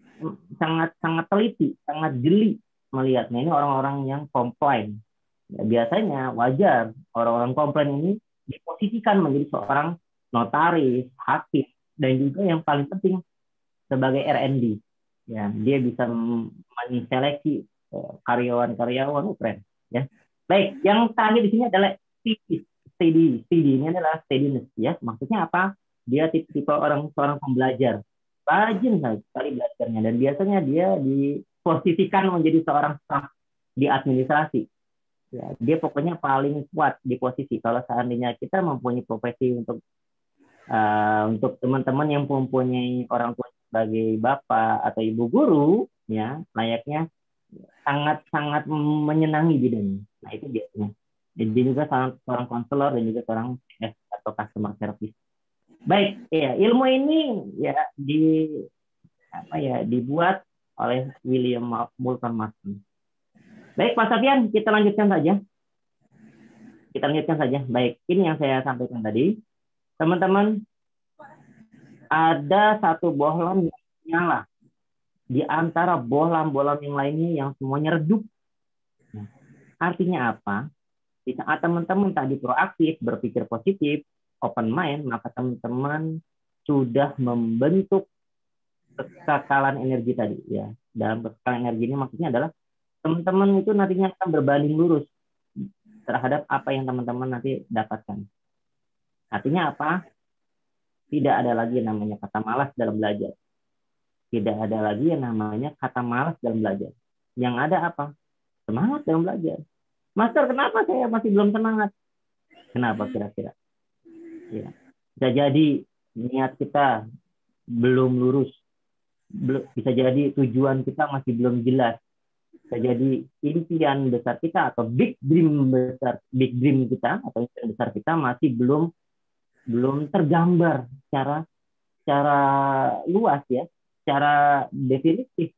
teliti, sangat jeli melihatnya. Ini orang-orang yang komplain. Ya, biasanya wajar orang-orang komplain ini diposisikan menjadi seorang notaris, hakim, dan juga yang paling penting sebagai R&D. Ya, dia bisa menseleksi karyawan-karyawan keren. Ya. Baik, yang terakhir di sini adalah steady. Ini adalah steadiness ya. Maksudnya apa? Dia tipe seorang pembelajar. Rajin sekali belajarnya, dan biasanya dia diposisikan menjadi seorang staf di administrasi. Ya, dia pokoknya paling kuat di posisi. Kalau seandainya kita mempunyai profesi untuk teman-teman yang mempunyai orang tua sebagai bapak atau ibu guru, ya layaknya sangat menyenangi bidangnya. Nah itu biasanya. Jadi juga seorang konselor dan juga seorang CS atau customer service. Baik, ya ilmu ini ya dibuat oleh William Moulton Marston. Baik, Pak Sofyan, kita lanjutkan saja. Baik, ini yang saya sampaikan tadi. Teman-teman, ada satu bohlam yang nyala di antara bohlam-bohlam yang lainnya yang semuanya redup. Nah, artinya apa? Di saat teman-teman tadi proaktif, berpikir positif, open mind, maka teman-teman sudah membentuk kekekalan energi tadi. Ya, dalam kekekalan energi ini maksudnya adalah teman-teman itu nantinya akan berbanding lurus terhadap apa yang teman-teman nanti dapatkan. Artinya apa? Tidak ada lagi yang namanya kata malas dalam belajar. Tidak ada lagi yang namanya kata malas dalam belajar. Yang ada apa? Semangat dalam belajar. Master, kenapa saya masih belum semangat? Kenapa kira-kira? Ya. Bisa jadi niat kita belum lurus. Bisa jadi tujuan kita masih belum jelas. Bisa jadi impian besar kita atau big dream kita atau impian besar kita masih belum tergambar secara luas ya, secara definitif,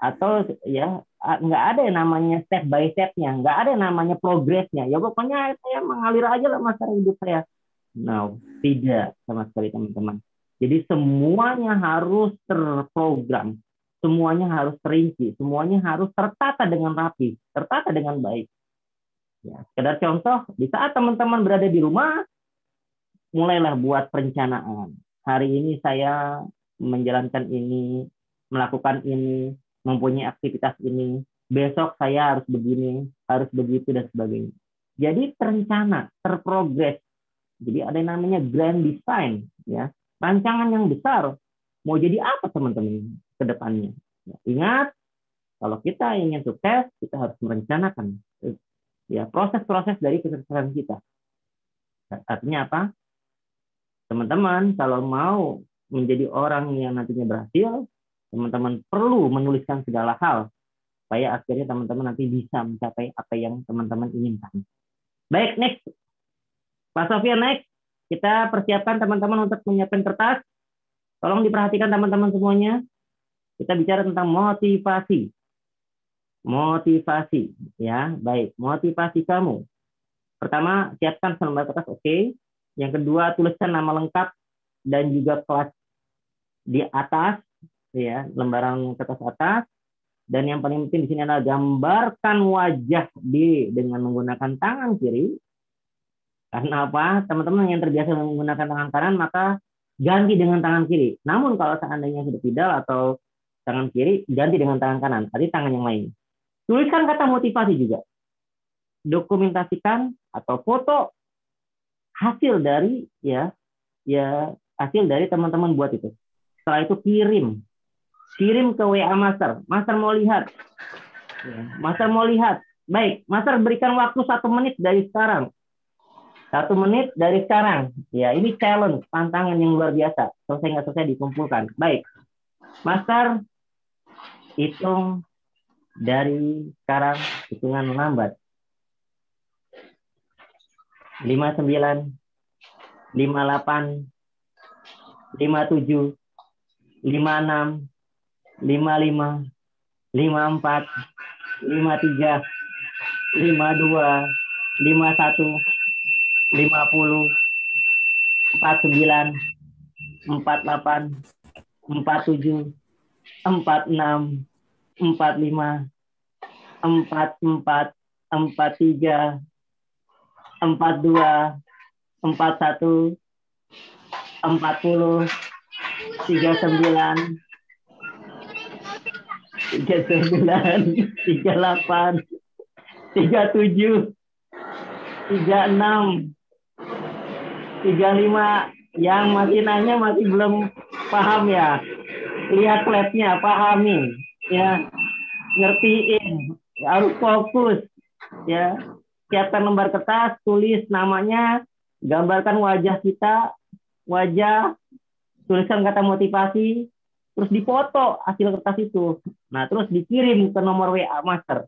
atau ya nggak ada yang namanya step by step-nya, nggak ada yang namanya progresnya. Ya pokoknya saya mengalir aja lah masalah hidup saya. No, tidak sama sekali teman-teman. Jadi semuanya harus terprogram, semuanya harus terinci, semuanya harus tertata dengan rapi, tertata dengan baik. Ya, sekedar contoh, di saat teman-teman berada di rumah, mulailah buat perencanaan. hari ini saya menjalankan ini, melakukan ini, mempunyai aktivitas ini, besok saya harus begini, harus begitu, dan sebagainya. Jadi terencana, terprogres. Jadi ada yang namanya grand design, ya, rancangan yang besar. Mau jadi apa teman-teman ke depannya? Ya, ingat, kalau kita ingin sukses, kita harus merencanakan ya proses-proses dari kesuksesan kita. Artinya apa? Teman-teman, kalau mau menjadi orang yang nantinya berhasil, teman-teman perlu menuliskan segala hal supaya akhirnya teman-teman nanti bisa mencapai apa yang teman-teman inginkan. Baik, next. Pak Sofyan, next. Kita persiapkan teman-teman untuk menyiapkan kertas. Tolong diperhatikan teman-teman semuanya. Kita bicara tentang motivasi. Motivasi, ya, baik. Motivasi kamu. Pertama, siapkan selembar kertas, oke. Yang kedua, tuliskan nama lengkap dan juga kelas di atas, ya, lembaran kertas atas. Dan yang paling penting di sini adalah gambarkan wajah D dengan menggunakan tangan kiri. Karena apa? Teman-teman yang terbiasa menggunakan tangan kanan, maka ganti dengan tangan kiri. Namun kalau seandainya sudah tidak atau tangan kiri, ganti dengan tangan kanan, artinya tangan yang lain. Tuliskan kata motivasi juga. Dokumentasikan atau foto hasil dari hasil dari teman-teman buat itu. Setelah itu kirim ke WA Master. Master mau lihat. Master mau lihat. Baik, Master berikan waktu 1 menit dari sekarang. 1 menit dari sekarang. Ya, ini challenge, tantangan yang luar biasa. Selesai nggak selesai dikumpulkan. Baik, Master hitung dari sekarang, hitungan lambat. 59, 58, 57, 56, 55, 54, 53, 52, 51, 50, 49, 48, 47, 46, 45, 44, 43, 42, 41, 40, 39, 38, 37, 36, 35. Yang masih nanya masih belum paham ya. Lihat labnya, pahamin ya, ngertiin, harus fokus ya. Siapkan lembar kertas, tulis namanya, gambarkan wajah kita, tuliskan kata motivasi, terus dipoto hasil kertas itu. Nah, terus dikirim ke nomor WA Master.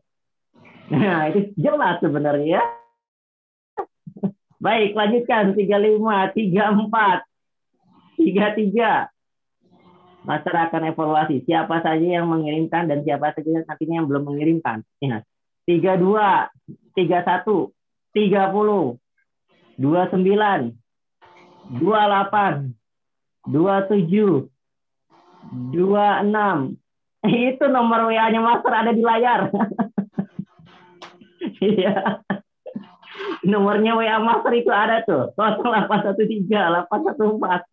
Nah, itu jelas sebenarnya. Baik, lanjutkan. 35, 34, 33. Master akan evaluasi siapa saja yang mengirimkan dan siapa saja nantinya yang belum mengirimkan. Ingat, 32, 31, 30, 29, 28, 27, 26. Itu nomor WA-nya Master ada di layar. Iya. Nomornya WA Master itu ada tuh. 0813 814.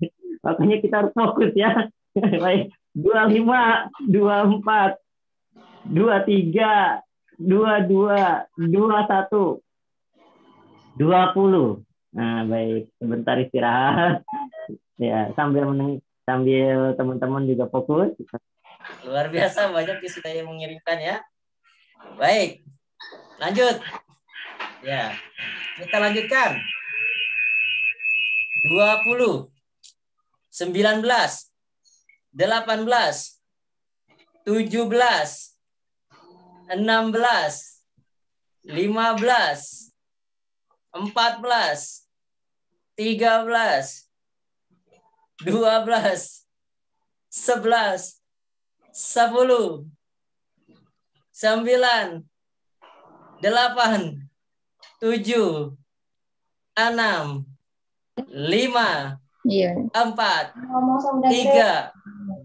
Makanya kita harus fokus ya. Baik. 25, 24, 23, 22, 21, 20. Nah, baik. Sebentar istirahat. Ya, sambil teman-teman juga fokus. Luar biasa banyak yang sudah yang mengirimkan ya. Baik. Lanjut. Ya. Kita lanjutkan. 20, 19, 18, 17, 16, 15, 14, 13, 12, 11, 10, 9, 8, 7, 6, 5, 4, 3,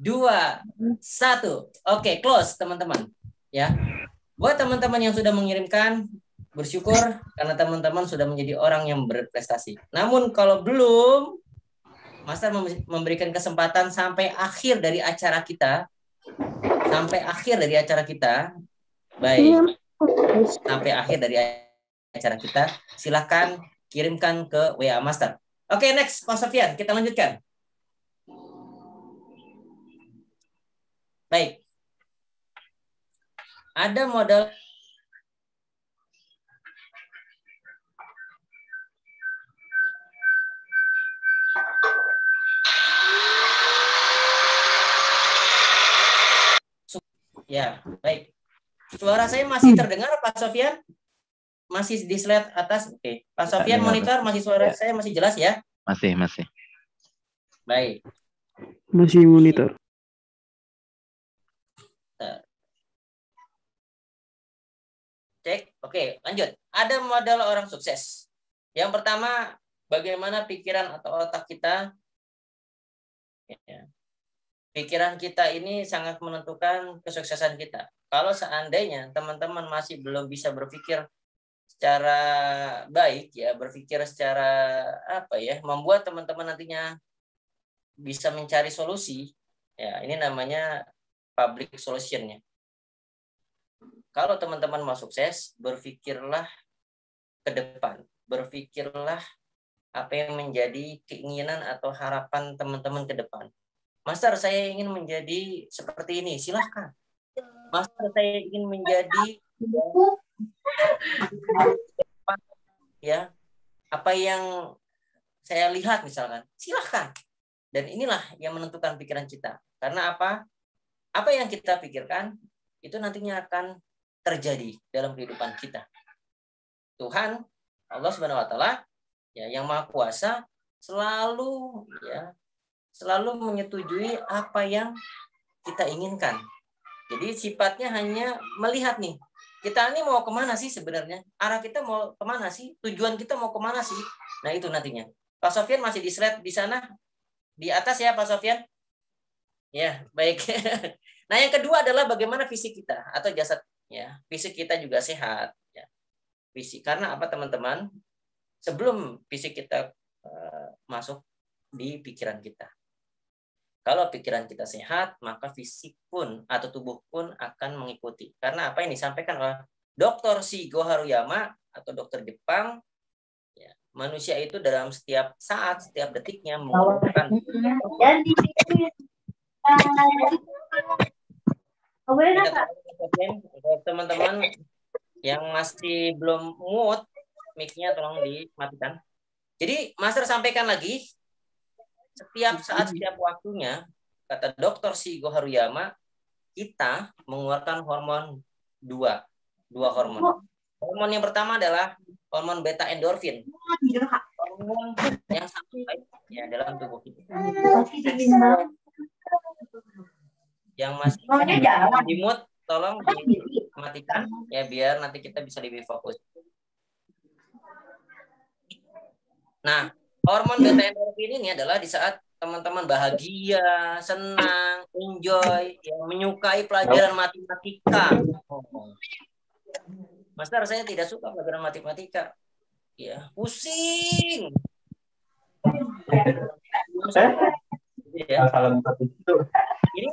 2, 1. Oke, close teman-teman. Ya. Buat teman-teman yang sudah mengirimkan, bersyukur karena teman-teman sudah menjadi orang yang berprestasi. Namun kalau belum, Master memberikan kesempatan sampai akhir dari acara kita. Sampai akhir dari acara kita. Baik. Sampai akhir dari acara kita. Silakan kirimkan ke WA Master. Oke, next, Pak Sofyan. Kita lanjutkan. Baik. Ada modal ya, baik. Suara saya masih terdengar, Pak Sofyan? Masih di slide atas? Oke. Pak Sofyan monitor, masih suara saya masih jelas ya? Masih. Baik. Masih monitor. Cek. Oke, lanjut. Ada modal orang sukses. Yang pertama, bagaimana pikiran atau otak kita. Ya. Pikiran kita ini sangat menentukan kesuksesan kita. Kalau seandainya teman-teman masih belum bisa berpikir secara baik, ya berpikir secara membuat teman-teman nantinya bisa mencari solusi, ya ini namanya public solution-nya. Kalau teman-teman mau sukses, berpikirlah ke depan, berpikirlah apa yang menjadi keinginan atau harapan teman-teman ke depan. Master, saya ingin menjadi seperti ini. Silahkan. Master, saya ingin menjadi ya apa yang saya lihat misalkan. Silahkan. Dan inilah yang menentukan pikiran kita. Karena apa? Apa yang kita pikirkan itu nantinya akan terjadi dalam kehidupan kita. Tuhan, Allah Subhanahu wa taala, ya yang Maha Kuasa selalu menyetujui apa yang kita inginkan. Jadi sifatnya hanya melihat nih, kita ini mau kemana sih sebenarnya? Arah kita mau kemana sih? Tujuan kita mau kemana sih? Nah itu nantinya. Pak Sofyan masih di slide di sana, di atas ya Pak Sofyan? Ya baik. Nah yang kedua adalah bagaimana fisik kita atau jasad. Ya fisik kita juga sehat. Ya. Fisik karena apa teman-teman? Sebelum fisik kita masuk di pikiran kita. Kalau pikiran kita sehat, maka fisik pun atau tubuh pun akan mengikuti. Karena apa yang disampaikan oleh Dr. Shigo Haruyama atau dokter Jepang, ya, manusia itu dalam setiap saat, setiap detiknya mengeluarkan teman-teman yang masih belum mute mic-nya tolong dimatikan. Jadi Master sampaikan lagi, setiap saat, setiap waktunya, kata Dr. Shigo Haruyama, kita mengeluarkan hormon dua hormon. Hormon yang pertama adalah hormon beta endorfin, hormon yang sangat baik ya dalam tubuh kita. Yang masih di mute, tolong dimatikan ya biar nanti kita bisa lebih fokus. Nah, hormon beta endorfin ini adalah di saat teman-teman bahagia, senang, enjoy, yang menyukai pelajaran matematika. Master, saya tidak suka pelajaran matematika. Ya, pusing. Ya. Ini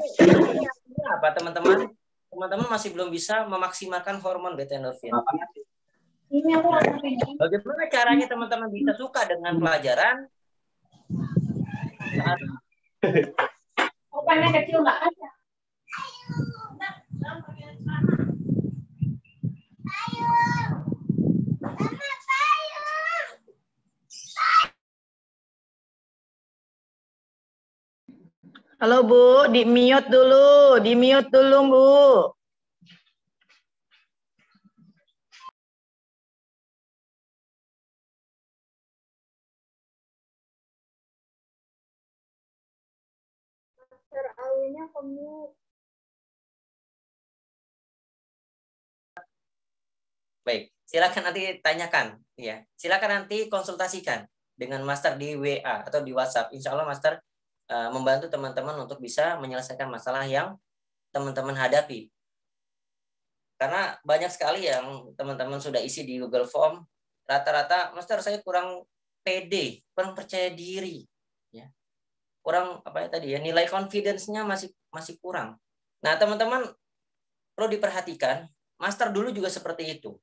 apa teman-teman? Teman-teman masih belum bisa memaksimalkan hormon beta endorfin. Bagaimana caranya teman-teman bisa suka dengan pelajaran? Kecil nggak ada. Halo Bu, di-mute dulu Bu. Baik, silakan nanti tanyakan, ya. Silakan nanti konsultasikan dengan Master di WA atau di WhatsApp. Insya Allah Master membantu teman-teman untuk bisa menyelesaikan masalah yang teman-teman hadapi. Karena banyak sekali yang teman-teman sudah isi di Google Form, rata-rata Master saya kurang pede, kurang percaya diri. Ya. kurang apa ya tadi ya, nilai confidence-nya masih kurang. Nah, teman-teman perlu diperhatikan, master dulu juga seperti itu.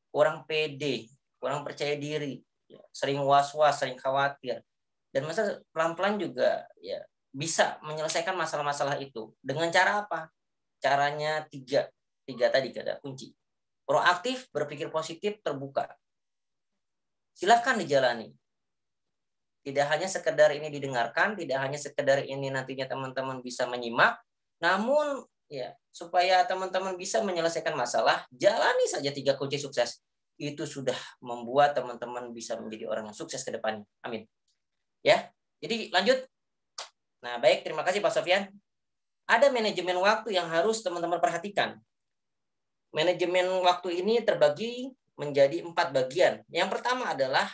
Kurang pede, kurang percaya diri, ya, sering was-was, sering khawatir. Dan master pelan-pelan juga ya bisa menyelesaikan masalah-masalah itu. Dengan cara apa? Caranya tiga tadi kata kunci. Proaktif, berpikir positif, terbuka. Silahkan dijalani. Tidak hanya sekedar ini didengarkan, tidak hanya sekedar ini nantinya teman-teman bisa menyimak, namun ya supaya teman-teman bisa menyelesaikan masalah, jalani saja 3 kunci sukses. Itu sudah membuat teman-teman bisa menjadi orang yang sukses ke depannya. Amin. Ya, jadi lanjut. Nah, baik, terima kasih Pak Sofyan. Ada manajemen waktu yang harus teman-teman perhatikan. Manajemen waktu ini terbagi menjadi 4 bagian. Yang pertama adalah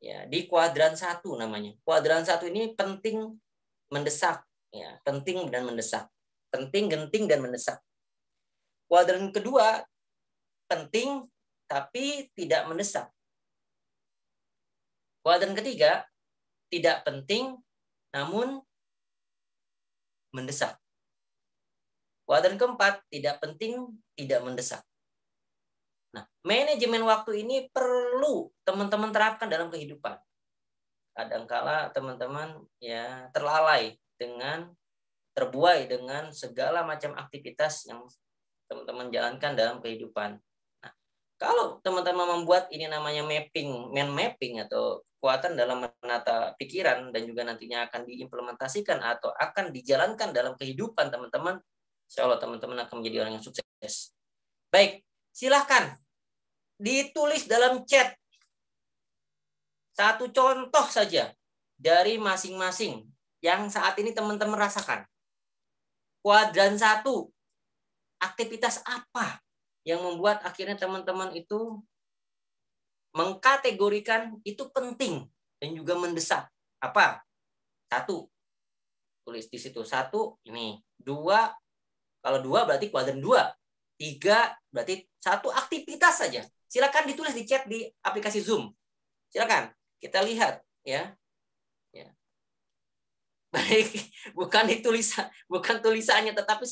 ya di kuadran 1 namanya. Kuadran 1 ini penting, mendesak, ya, penting dan mendesak. Penting, genting dan mendesak. Kuadran kedua penting tapi tidak mendesak. Kuadran ketiga tidak penting namun mendesak. Kuadran keempat tidak penting, tidak mendesak. Nah, manajemen waktu ini perlu teman-teman terapkan dalam kehidupan. Kadangkala teman-teman ya terlalai dengan terbuai dengan segala macam aktivitas yang teman-teman jalankan dalam kehidupan. Nah, kalau teman-teman membuat ini namanya mind mapping atau kekuatan dalam menata pikiran dan juga nantinya akan diimplementasikan atau akan dijalankan dalam kehidupan teman-teman, insya Allah teman-teman akan menjadi orang yang sukses. Baik, silahkan ditulis dalam chat satu contoh saja dari masing-masing yang saat ini teman-teman rasakan. Kuadran 1, aktivitas apa yang membuat akhirnya teman-teman itu mengkategorikan itu penting dan juga mendesak. Apa? 1, tulis di situ. 1, ini. 2, kalau 2 berarti kuadran 2. 3, berarti 1 aktivitas saja. Silakan ditulis di chat di aplikasi Zoom. Silakan kita lihat ya. Ya. Baik, bukan tulisannya, tetapi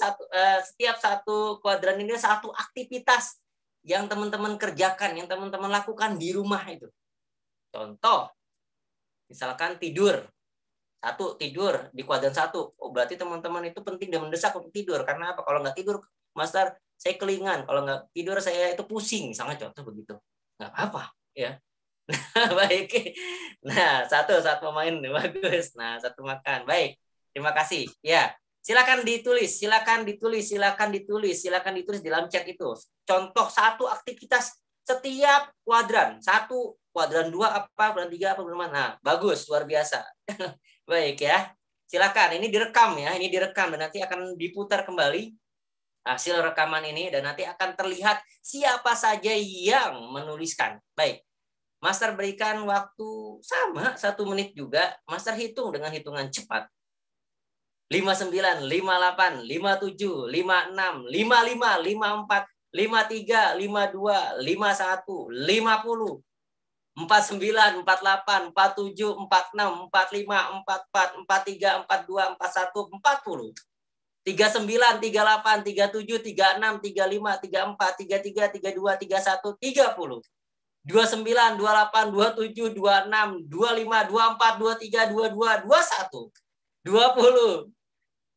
setiap satu kuadran ini 1 aktivitas yang teman-teman kerjakan, yang teman-teman lakukan di rumah itu. Contoh, misalkan tidur. 1, tidur di kuadran 1. Oh, berarti teman-teman itu penting dan mendesak untuk tidur. Karena apa? Kalau nggak tidur, Master, saya kelingan. Kalau nggak tidur, saya itu pusing. Misalnya contoh begitu. Nggak apa-apa. Ya. Baik. Nah, 1 pemain. Bagus. Nah, 1 makan. Baik. Terima kasih. Ya. Silakan ditulis di dalam chat itu. Contoh 1 aktivitas setiap kuadran. 1, kuadran 2 apa, kuadran 3 apa, kuadran mana. Nah, bagus, luar biasa. Baik ya. Silakan, ini direkam ya, dan nanti akan diputar kembali hasil rekaman ini dan nanti akan terlihat siapa saja yang menuliskan. Baik. Master berikan waktu sama 1 menit juga. Master hitung dengan hitungan cepat. 59, 58, 57, 56, 55, 54, 53, 52, 51, 50, 49, 48, 47, 46, 45, 44, 43, 42, 41, 40. 39, 38, 37, 36, 35, 34, 33, 32, 31, 30. 29, 28, 27, 26, 25, 24, 23, 22, 21. 20,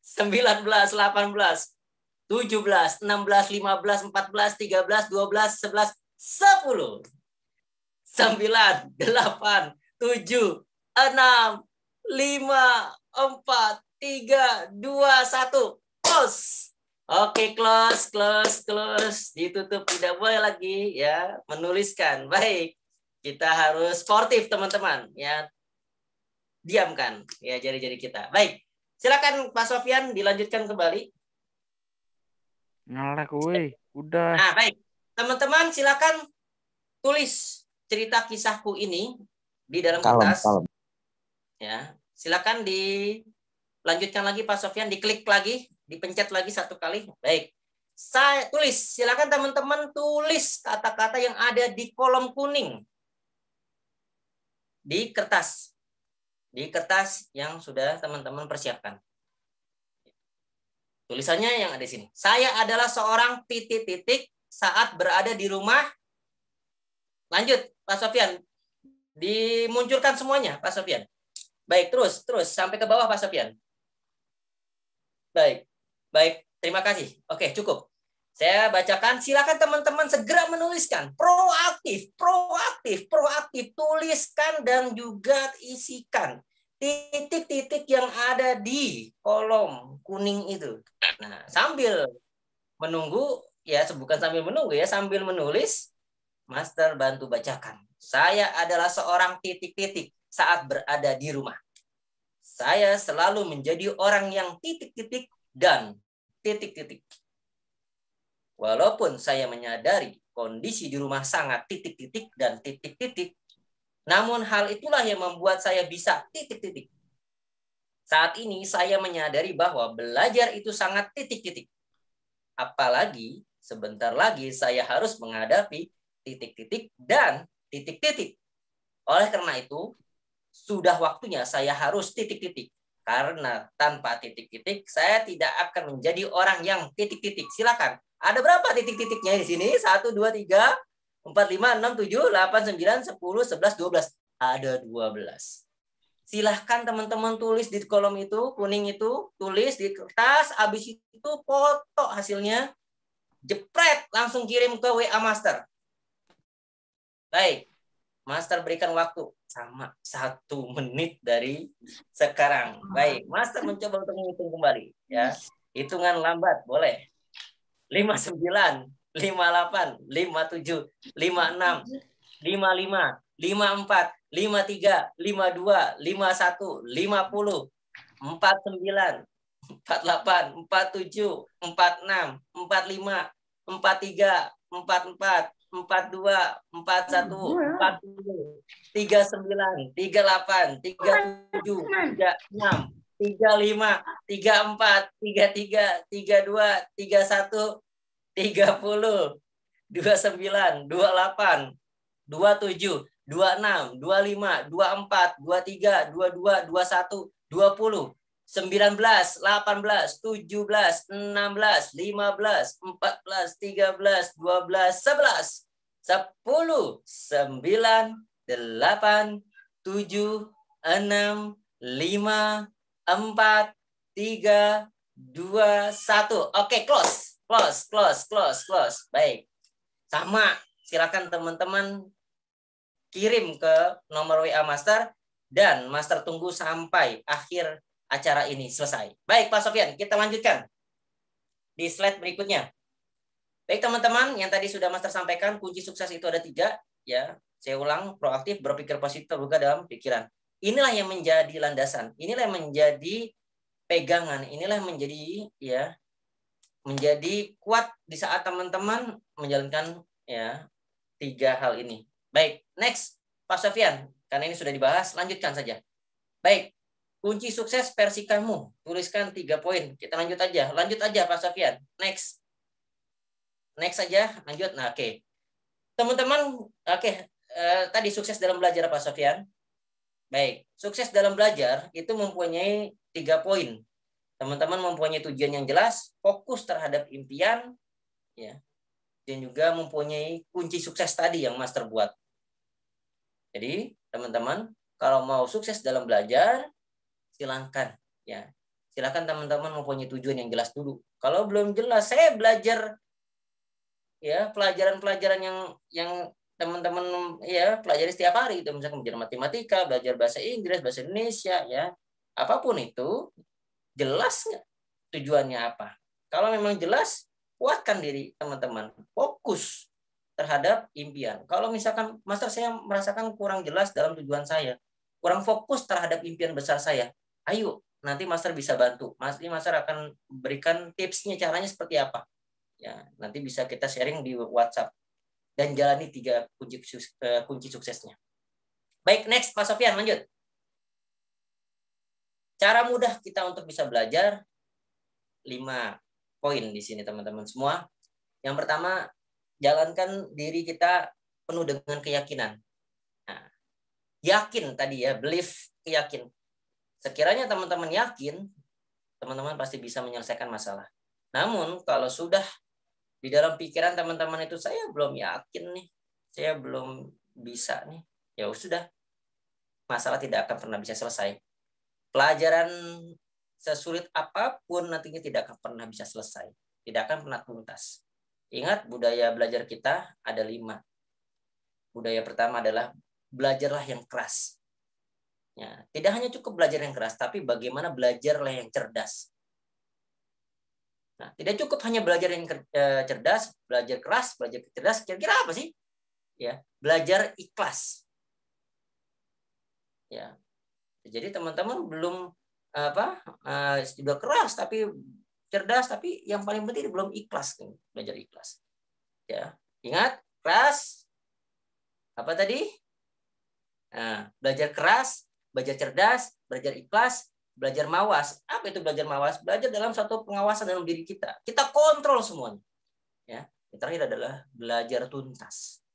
19, 18, 17, 16, 15, 14, 13, 12, 11, 10. 9, 8, 7, 6, 5, 4, 3, 2, 1. Close. Oke, close. Ditutup, tidak boleh lagi ya menuliskan. Baik. Kita harus sportif, teman-teman, ya. Diamkan ya jari-jari kita. Baik. Silakan Pak Sofyan dilanjutkan kembali. Ngelek weh, udah. Nah, baik. Teman-teman silakan tulis cerita kisahku ini di dalam kertas. Ya, silakan dilanjutkan lagi Pak Sofyan, diklik lagi, dipencet lagi 1 kali. Baik. Saya tulis, silakan teman-teman tulis kata-kata yang ada di kolom kuning di kertas. di kertas yang sudah teman-teman persiapkan. Tulisannya yang ada di sini. Saya adalah seorang titik-titik saat berada di rumah. Lanjut, Pak Sofyan. Dimunculkan semuanya, Pak Sofyan. Baik, terus sampai ke bawah, Pak Sofyan. Baik, terima kasih. Oke, cukup. Saya bacakan, silakan teman-teman segera menuliskan. Proaktif, tuliskan dan juga isikan titik-titik yang ada di kolom kuning itu. Nah, sambil menunggu, ya bukan sambil menunggu ya, sambil menulis, Master bantu bacakan. Saya adalah seorang titik-titik saat berada di rumah. Saya selalu menjadi orang yang titik-titik dan titik-titik. Walaupun saya menyadari kondisi di rumah sangat titik-titik dan titik-titik, namun hal itulah yang membuat saya bisa titik-titik. Saat ini saya menyadari bahwa belajar itu sangat titik-titik. Apalagi sebentar lagi saya harus menghadapi titik-titik dan titik-titik. Oleh karena itu, sudah waktunya saya harus titik-titik. Karena tanpa titik-titik, saya tidak akan menjadi orang yang titik-titik. Silakan. Ada berapa titik-titiknya di sini? 1, 2, 3, 4, 5, 6, 7, 8, 9, 10, 11, 12. Ada 12. Silahkan teman-teman tulis di kolom itu, kuning itu, tulis di kertas, habis itu foto hasilnya, jepret, langsung kirim ke WA Master. Baik, Master berikan waktu sama 1 menit dari sekarang. Baik, Master mencoba untuk menghitung kembali. Ya, hitungan lambat, boleh. 59, 58, 57, 56, 55, 54, 53, 52, 51, 50, 49, 48, 47, 46, 45, 43, 44, 42, 41, 40, 39, 38, 37, 36, 35, 34, 33, 32, 31, 30, 29, 28, 27, 26, 25, 24, 23, 22, 21, 20, 19, 18, 17, 16, 15, 14, 13, 12, 11, 10, 9, 8, 7, 6, 5, 4, 3, 2, 1. Oke, close. Baik. Sama, silakan teman-teman kirim ke nomor WA Master dan Master tunggu sampai akhir acara ini selesai. Baik, Pak Sofyan, kita lanjutkan di slide berikutnya. Baik, teman-teman, yang tadi sudah Master sampaikan, kunci sukses itu ada 3. Ya, saya ulang, proaktif, berpikir positif, terbuka dalam pikiran. Inilah yang menjadi landasan, inilah yang menjadi pegangan, inilah yang menjadi kuat di saat teman-teman menjalankan 3 hal ini. Baik, next, Pak Sofyan, karena ini sudah dibahas, lanjutkan saja. Baik, kunci sukses versi kamu, tuliskan 3 poin. Kita lanjut aja Pak Sofyan. Next saja, lanjut. Nah, oke. Teman-teman, tadi sukses dalam belajar Pak Sofyan. Baik, sukses dalam belajar itu mempunyai 3 poin. Teman-teman mempunyai tujuan yang jelas, fokus terhadap impian, ya, dan juga mempunyai kunci sukses tadi yang Master buat. Jadi, teman-teman, kalau mau sukses dalam belajar, silakan, ya. Silakan teman-teman mempunyai tujuan yang jelas dulu. Kalau belum jelas, saya belajar, ya, pelajaran-pelajaran yang teman-teman pelajari setiap hari, itu misalnya belajar matematika, belajar bahasa Inggris, bahasa Indonesia, ya, apapun itu, jelas nggak tujuannya apa? Kalau memang jelas, kuatkan diri teman-teman, fokus terhadap impian. Kalau misalkan Master saya merasakan kurang jelas dalam tujuan saya, kurang fokus terhadap impian besar saya, ayo nanti Master bisa bantu. Master akan berikan tipsnya, caranya seperti apa. Ya, nanti bisa kita sharing di WhatsApp. Dan jalani 3 kunci suksesnya. Baik, next Pak Sofyan, lanjut. Cara mudah kita untuk bisa belajar, 5 poin di sini teman-teman semua. Yang pertama, jalankan diri kita penuh dengan keyakinan. Nah, yakin tadi ya, belief, yakin. Sekiranya teman-teman yakin, teman-teman pasti bisa menyelesaikan masalah. Namun kalau sudah di dalam pikiran teman-teman itu saya belum yakin nih, saya belum bisa nih, ya sudah, masalah tidak akan pernah bisa selesai. Pelajaran sesulit apapun nantinya tidak akan pernah bisa selesai, tidak akan pernah tuntas. Ingat, budaya belajar kita ada 5. Budaya pertama adalah belajarlah yang keras. Ya, tidak hanya cukup belajar yang keras, tapi bagaimana belajarlah yang cerdas. Nah, tidak cukup hanya belajar yang cerdas, belajar keras, belajar cerdas. Kira-kira apa sih? Ya, belajar ikhlas. Ya, jadi teman-teman belum sudah keras tapi cerdas, tapi yang paling penting belum ikhlas, belajar ikhlas. Ya, ingat, keras. Apa tadi? Nah, belajar keras, belajar cerdas, belajar ikhlas, belajar mawas. Apa itu belajar mawas? Belajar dalam suatu pengawasan dalam diri kita. Kita kontrol semuanya. Ya, yang terakhir adalah belajar tuntas.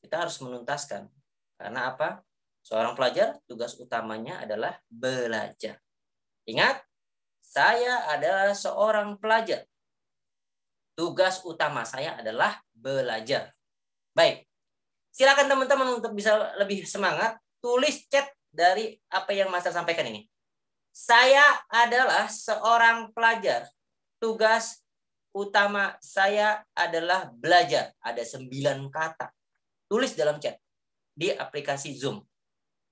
Kita harus menuntaskan. Karena apa? Seorang pelajar tugas utamanya adalah belajar. Ingat, saya adalah seorang pelajar. Tugas utama saya adalah belajar. Baik. Silakan teman-teman untuk bisa lebih semangat, tulis chat dari apa yang Master sampaikan ini. Saya adalah seorang pelajar. Tugas utama saya adalah belajar. Ada 9 kata. Tulis dalam chat di aplikasi Zoom.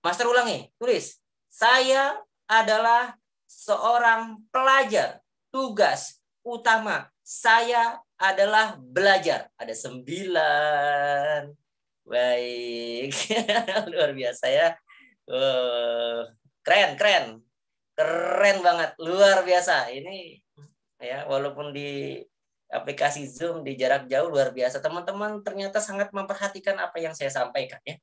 Master ulangi, tulis. Saya adalah seorang pelajar. Tugas utama saya adalah belajar. Ada 9. Baik. Luar biasa ya. Keren banget, luar biasa. Ini ya, walaupun di aplikasi Zoom di jarak jauh, luar biasa. Teman-teman ternyata sangat memperhatikan apa yang saya sampaikan ya.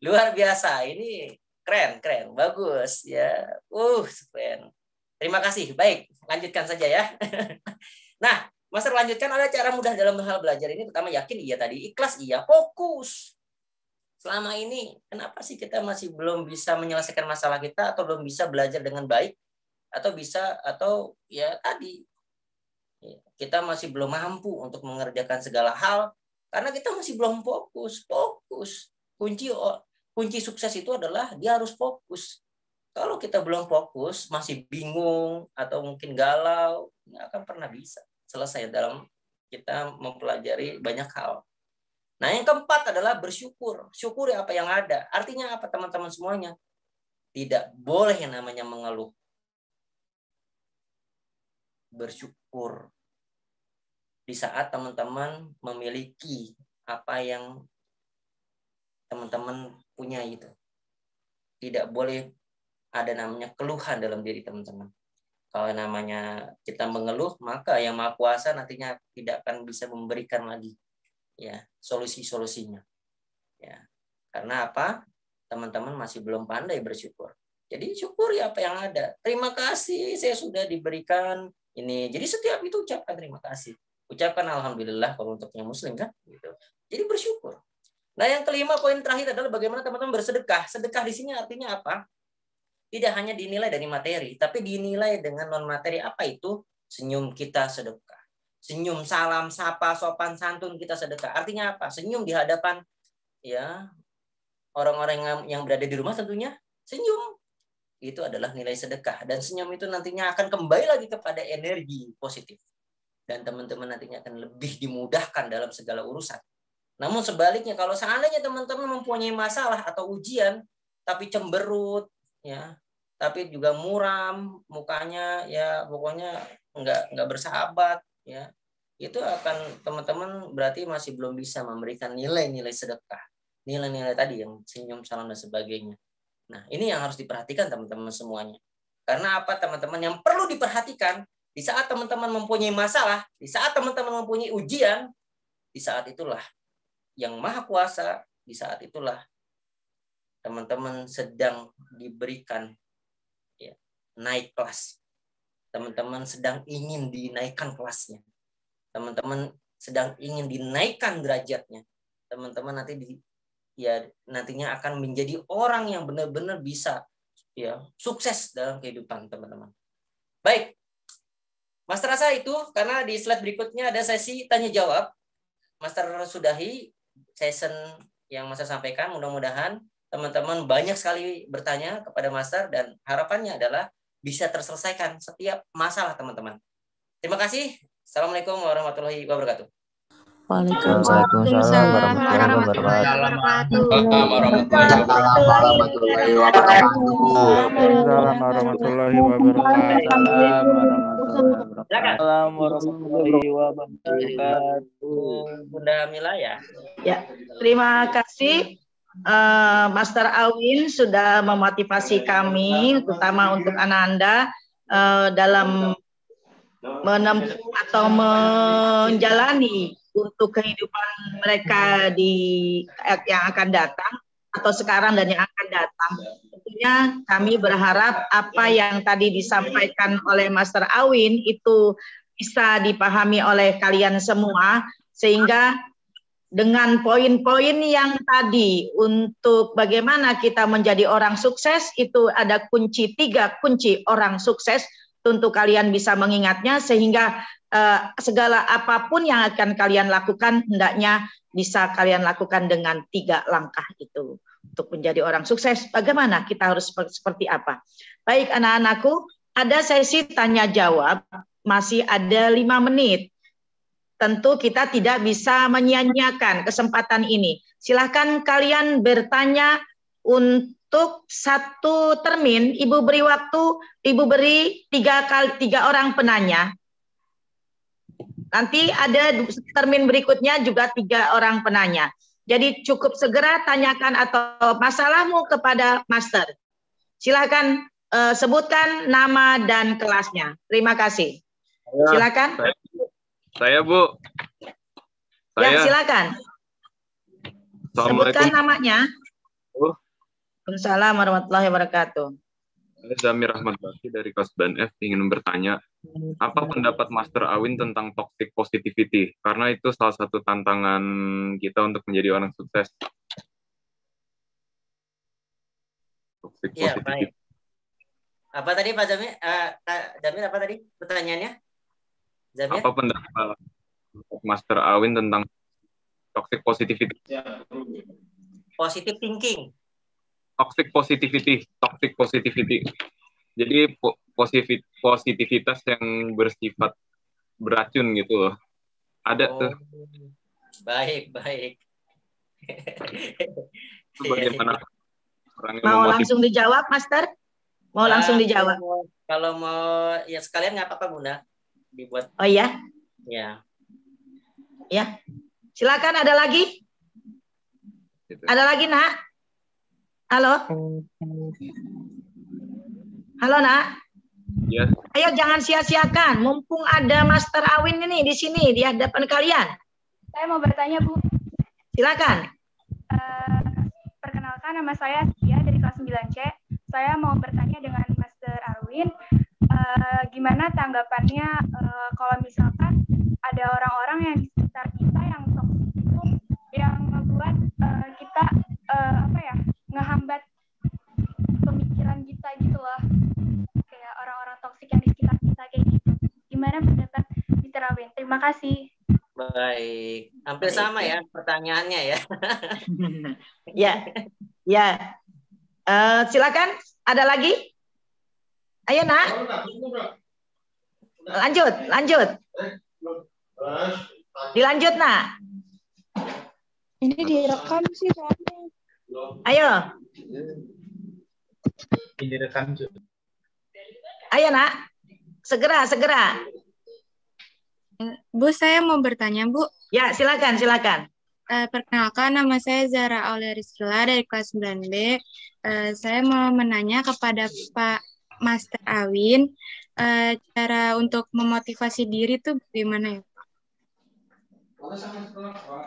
Luar biasa. Ini keren, bagus ya. Keren. Terima kasih. Baik, lanjutkan saja ya. Nah, Master lanjutkan, ada cara mudah dalam hal belajar ini. Pertama, yakin, iya tadi. Ikhlas, iya. Fokus. Selama ini, kenapa sih kita masih belum bisa menyelesaikan masalah kita, atau belum bisa belajar dengan baik, atau ya tadi, kita masih belum mampu untuk mengerjakan segala hal, karena kita masih belum fokus. Kunci sukses itu adalah dia harus fokus. Kalau kita belum fokus, masih bingung, atau mungkin galau, nggak akan pernah bisa selesai dalam kita mempelajari banyak hal. Nah, yang keempat adalah bersyukur. Syukuri apa yang ada. Artinya apa, teman-teman semuanya? Tidak boleh yang namanya mengeluh. Bersyukur. Di saat teman-teman memiliki apa yang teman-teman punya itu. Tidak boleh ada namanya keluhan dalam diri teman-teman. Kalau namanya kita mengeluh, maka Yang Maha Kuasa nantinya tidak akan bisa memberikan lagi ya solusi-solusinya. Ya. Karena apa? Teman-teman masih belum pandai bersyukur. Jadi syukuri apa yang ada. Terima kasih saya sudah diberikan ini. Jadi setiap itu ucapkan terima kasih. Ucapkan alhamdulillah kalau untuk yang muslim kan gitu. Jadi bersyukur. Nah, yang kelima, poin terakhir adalah bagaimana teman-teman bersedekah. Sedekah di sini artinya apa? Tidak hanya dinilai dari materi, tapi dinilai dengan non materi. Apa itu? Senyum kita sedekah. Senyum, salam, sapa, sopan, santun kita sedekah. Artinya apa? Senyum di hadapan ya orang-orang yang berada di rumah tentunya senyum. Itu adalah nilai sedekah. Dan senyum itu nantinya akan kembali lagi kepada energi positif. Dan teman-teman nantinya akan lebih dimudahkan dalam segala urusan. Namun sebaliknya, kalau seandainya teman-teman mempunyai masalah atau ujian, tapi cemberut, ya, tapi juga muram, mukanya ya pokoknya nggak bersahabat, ya, itu akan teman-teman berarti masih belum bisa memberikan nilai-nilai sedekah, nilai-nilai tadi yang senyum, salam dan sebagainya. Nah, ini yang harus diperhatikan teman-teman semuanya. Karena apa, teman-teman, yang perlu diperhatikan di saat teman-teman mempunyai masalah, di saat teman-teman mempunyai ujian, di saat itulah Yang Maha Kuasa, di saat itulah teman-teman sedang diberikan ya, naik kelas. Teman-teman sedang ingin dinaikkan kelasnya. Teman-teman sedang ingin dinaikkan derajatnya. Teman-teman nantinya akan menjadi orang yang benar-benar bisa ya sukses dalam kehidupan teman-teman. Baik, Master rasa itu karena di slide berikutnya ada sesi tanya jawab. Master sudahi session yang Master sampaikan. Mudah-mudahan teman-teman banyak sekali bertanya kepada Master dan harapannya adalah bisa terselesaikan setiap masalah teman-teman. Terima kasih. Assalamualaikum warahmatullahi wabarakatuh. Waalaikumsalam warahmatullahi wabarakatuh. Bunda Mila ya. Ya, terima kasih Master Awin sudah memotivasi kami, terutama untuk Ananda dalam menempuh atau menjalani untuk kehidupan mereka yang akan datang atau sekarang dan yang akan datang. Tentunya kami berharap apa yang tadi disampaikan oleh Master Awin itu bisa dipahami oleh kalian semua, sehingga dengan poin-poin yang tadi untuk bagaimana kita menjadi orang sukses, itu ada tiga kunci orang sukses. Tentu kalian bisa mengingatnya, sehingga segala apapun yang akan kalian lakukan hendaknya bisa kalian lakukan dengan 3 langkah itu untuk menjadi orang sukses. Bagaimana kita harus seperti apa? Baik anak-anakku, ada sesi tanya jawab, masih ada 5 menit. Tentu kita tidak bisa menyia-nyiakan kesempatan ini. Silahkan kalian bertanya untuk 1 termin. Ibu beri waktu, Ibu beri 3 orang penanya. Nanti ada termin berikutnya juga 3 orang penanya. Jadi cukup segera tanyakan atau masalahmu kepada Master. Silakan sebutkan nama dan kelasnya. Terima kasih. Silakan. Saya Bu. Ya, silakan. Sebutkan namanya. Waalaikumsalam warahmatullahi wabarakatuh. Zamir Ahmad Bakti dari kelas BNF ingin bertanya, apa pendapat Master Awin tentang toxic positivity? Karena itu salah satu tantangan kita untuk menjadi orang sukses. Toxic Ya, positivity. baik. Apa tadi Pak Jamir? Jamir apa tadi pertanyaannya? Jamir? Apa pendapat Master Awin tentang toxic positivity? Positive thinking. Toxic positivity. Jadi positivitas yang bersifat beracun gitu loh. Ada tuh. Baik. Bagaimana orang yang Mau langsung dijawab, Master? Mau langsung dijawab? Kalau mau ya sekalian nggak apa-apa Bunda. Dibuat. Oh iya? Ya. Ya. Silakan, ada lagi? Ada lagi, Nak? Halo? Halo, Nak? Ya. Ayo jangan sia-siakan, mumpung ada Master Awin ini di sini di hadapan kalian. Saya mau bertanya, Bu. Silakan. Perkenalkan, nama saya Sia dari kelas 9C. Saya mau bertanya dengan Master Awin, gimana tanggapannya kalau misalkan ada orang-orang yang di sekitar kita yang toksik itu, yang membuat kita ngehambat pemikiran kita gitu loh, kayak orang-orang toksik yang di sekitar kita kayak gitu. Gimana pendapat Mr. Awin? Terima kasih. Baik, hampir sama ya pertanyaannya ya. Ya. Silakan. Ada lagi? Ayo, Nak. Lanjut. Dilanjut, Nak. Ini direkam sih soalnya. Ayo. Ini rekam juga. Ayo, Nak. Segera. Bu, saya mau bertanya, Bu. Ya, silakan. Perkenalkan, nama saya Zara Aulia Rizkila dari kelas 9B. Saya mau menanya kepada Pak Master Awin, cara untuk memotivasi diri itu bagaimana ya, Pak?